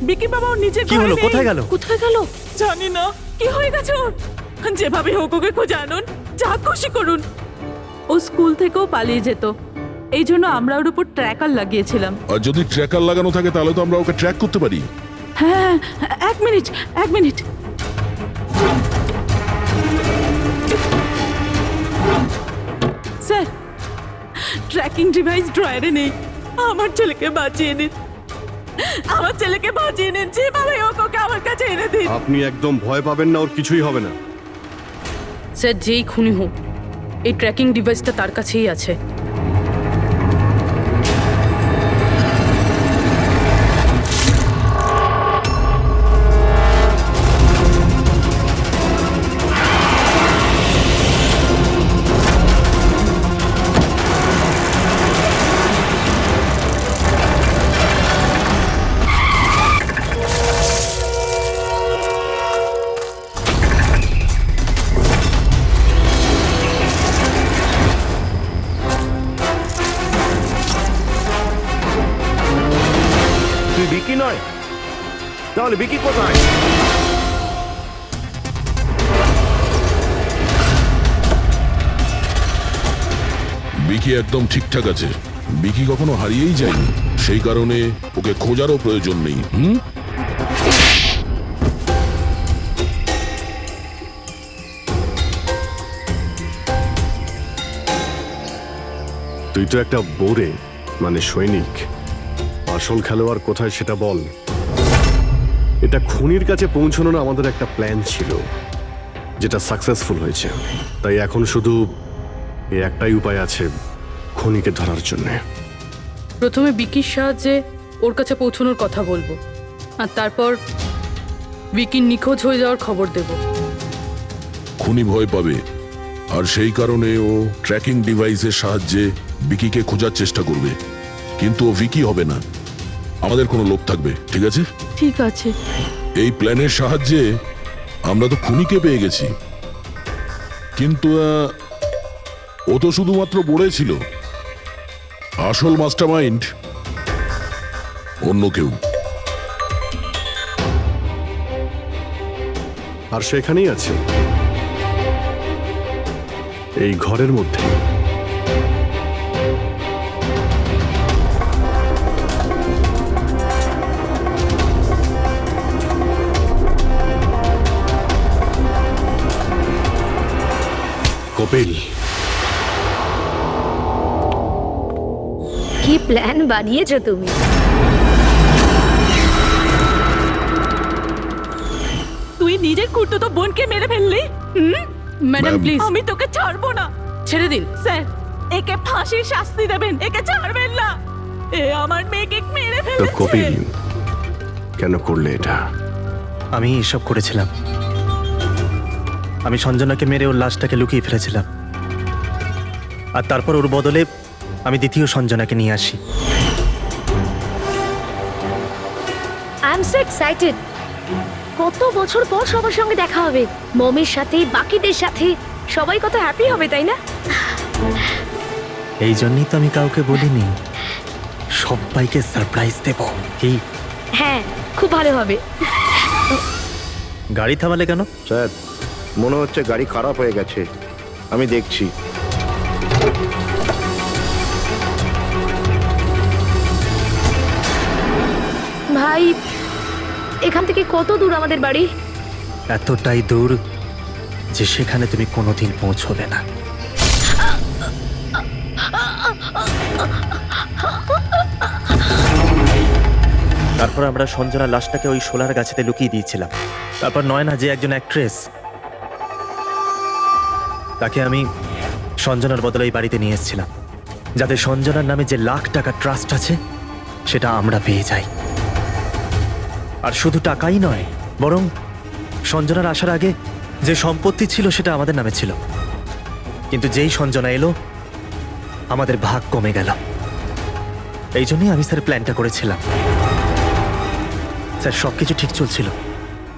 বিকি বাবা ওর নিজের কি ঘরে হলো? নেই। কোথায় গেল? কোথায় গেল? জানি না কি হয়ে গেছে ওর। যেভাবে হোক ওকে খুঁজে আনুন, যা খুশি করুন। ও স্কুল থেকেও পালিয়ে যেত, এই জন্য আমরা ওর উপর ট্র্যাকার লাগিয়েছিলাম। আর যদি ট্র্যাকার লাগানো থাকে তাহলে তো আমরা ওকে ট্র্যাক করতে পারি। হ্যাঁ, এক মিনিট। স্যার, ট্র্যাকিং ডিভাইস ড্রয়ারে নেই। আমার ছেলেকে বাঁচিয়ে নিন, যেভাবে হোক ওকে আমার কাছে এনে দিন। আপনি একদম ভয় পাবেন না, ওর কিছুই হবে না। স্যার, যেই খুনি হোক, এই ট্র্যাকিং ডিভাইসটা তার কাছেই আছে। তুই বিকি নয়? তাহলে বিকি কোথায়? বিকি একদম ঠিকঠাক আছে। বিকি কখনো হারিয়েই যায়নি, সেই কারণে ওকে খোঁজারও প্রয়োজন নেই। তুই তো একটা বোরে, মানে সৈনিক। আসল খেলোয়াড় কোথায় সেটা বল। এটা খুনির কাছে পৌঁছানোর আমাদের একটা প্ল্যান ছিল, যেটা সাকসেসফুল হয়েছে। তাই এখন শুধু এই একটাই উপায় আছে খুনিকে ধরার জন্য। প্রথমে বিকির সাহায্যে ওর কাছে পৌঁছানোর কথা বলবো, আর তারপর বিকির নিখোঁজ হয়ে যাওয়ার খবর দেব। খুনি ভয় পাবে, আর সেই কারণে ও ট্র্যাকিং ডিভাইসের সাহায্যে বিকিকে খোঁজার চেষ্টা করবে। কিন্তু ও ভিকি হবে না, আমাদের কোনো লোক থাকবে। ঠিক আছে? ঠিক আছে। এই প্ল্যানের সাহায্যে আমরা তো খুনিকে পেয়ে গেছি, কিন্তু ও তো শুধুমাত্র বলেছিল। আসল মাস্টারমাইন্ড অন্য কেউ। আর সেখানেই আছে, এই ঘরের মধ্যে। কপিল, কি প্ল্যান বানিয়েছো তুমি? তুই নিজের খুঁড়তুতো বোনকে মেরে ফেললি। ম্যাডাম প্লিজ, আমি তোকে ছাড়বো না। ছেড়ে দিন। স্যার, একে ফাঁসির শাস্তি দেবেন, একে ছাড়বেন না। এ আমার মেয়েকে মেরে তো ফেলেছে। কপিল, কেন করলে এটা? আমি এসব করেছিলাম। আমি সঞ্জনাকে মেরে ওর লাশটাকে লুকিয়ে ফেলেছিলাম, আর তারপর ওর বদলে আমি দ্বিতীয় সঞ্জনাকে নিয়ে আসি। I am so excited. কত বছর পর সবার সঙ্গে দেখা হবে, মমির সাথে, বাকিদের সাথে। সবাই কত হ্যাপি হবে, তাই না? এই জন্যই তো আমি কাউকে বলিনি, সবাইকে সারপ্রাইজ দেব। কি হ্যাঁ খুব ভালো হবে। গাড়ি থামালে কেন? স্যার মনে হচ্ছে গাড়ি খারাপ হয়ে গেছে, আমি দেখছি। ভাই এখান থেকে কত দূর আমাদের বাড়ি? এতটাই দূর যে সেখানে তুমি কোনোদিন পৌঁছবে না। তারপর আমরা সঞ্জনা লাশটাকে ওই শোলার গাছেতে লুকিয়ে দিয়েছিলাম। তারপর নয়না যে একজন অ্যাক্ট্রেস, তাকে আমি সঞ্জনার বদলে এই বাড়িতে নিয়ে এসেছিলাম, যাতে সঞ্জনার নামে যে লাখ টাকা ট্রাস্ট আছে সেটা আমরা পেয়ে যাই। আর শুধু টাকাই নয়, বরং সঞ্জনার আসার আগে যে সম্পত্তি ছিল সেটা আমাদের নামে ছিল, কিন্তু যেই সঞ্জনা এলো আমাদের ভাগ কমে গেল। এই জন্যই আমি স্যার প্ল্যানটা করেছিলাম। স্যার সবকিছু ঠিক চলছিল,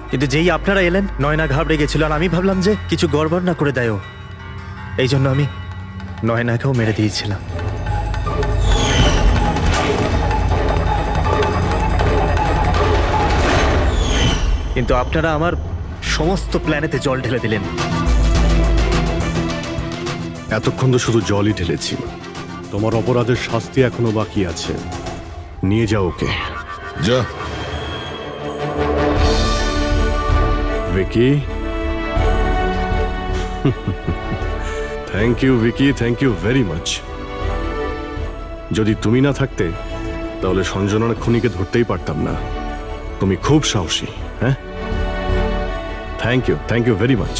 কিন্তু যেই আপনারা এলেন নয়না ঘাবড়ে গেছিল, আর আমি ভাবলাম যে কিছু গড়বড় না করে দেয় ও। এই জন্য আমি নয়নাকেও মেরে দিয়েছিলাম। কিন্তু আপনারা আমার সমস্ত প্ল্যানেতে জল ঢেলে দিলেন। এতক্ষণ তো শুধু জলই ঢেলেছি। তোমার অপরাধের শাস্তি এখনো বাকি আছে। নিয়ে যাও ওকে। যা। Vicky, thank you Vicky, thank you very much. যদি তুমি না থাকতে তাহলে সঞ্জনার খুনিকে ধরতেই পারতাম না। তুমি খুব সাহসী। হ্যাঁ, থ্যাংক ইউ ভেরি মাচ।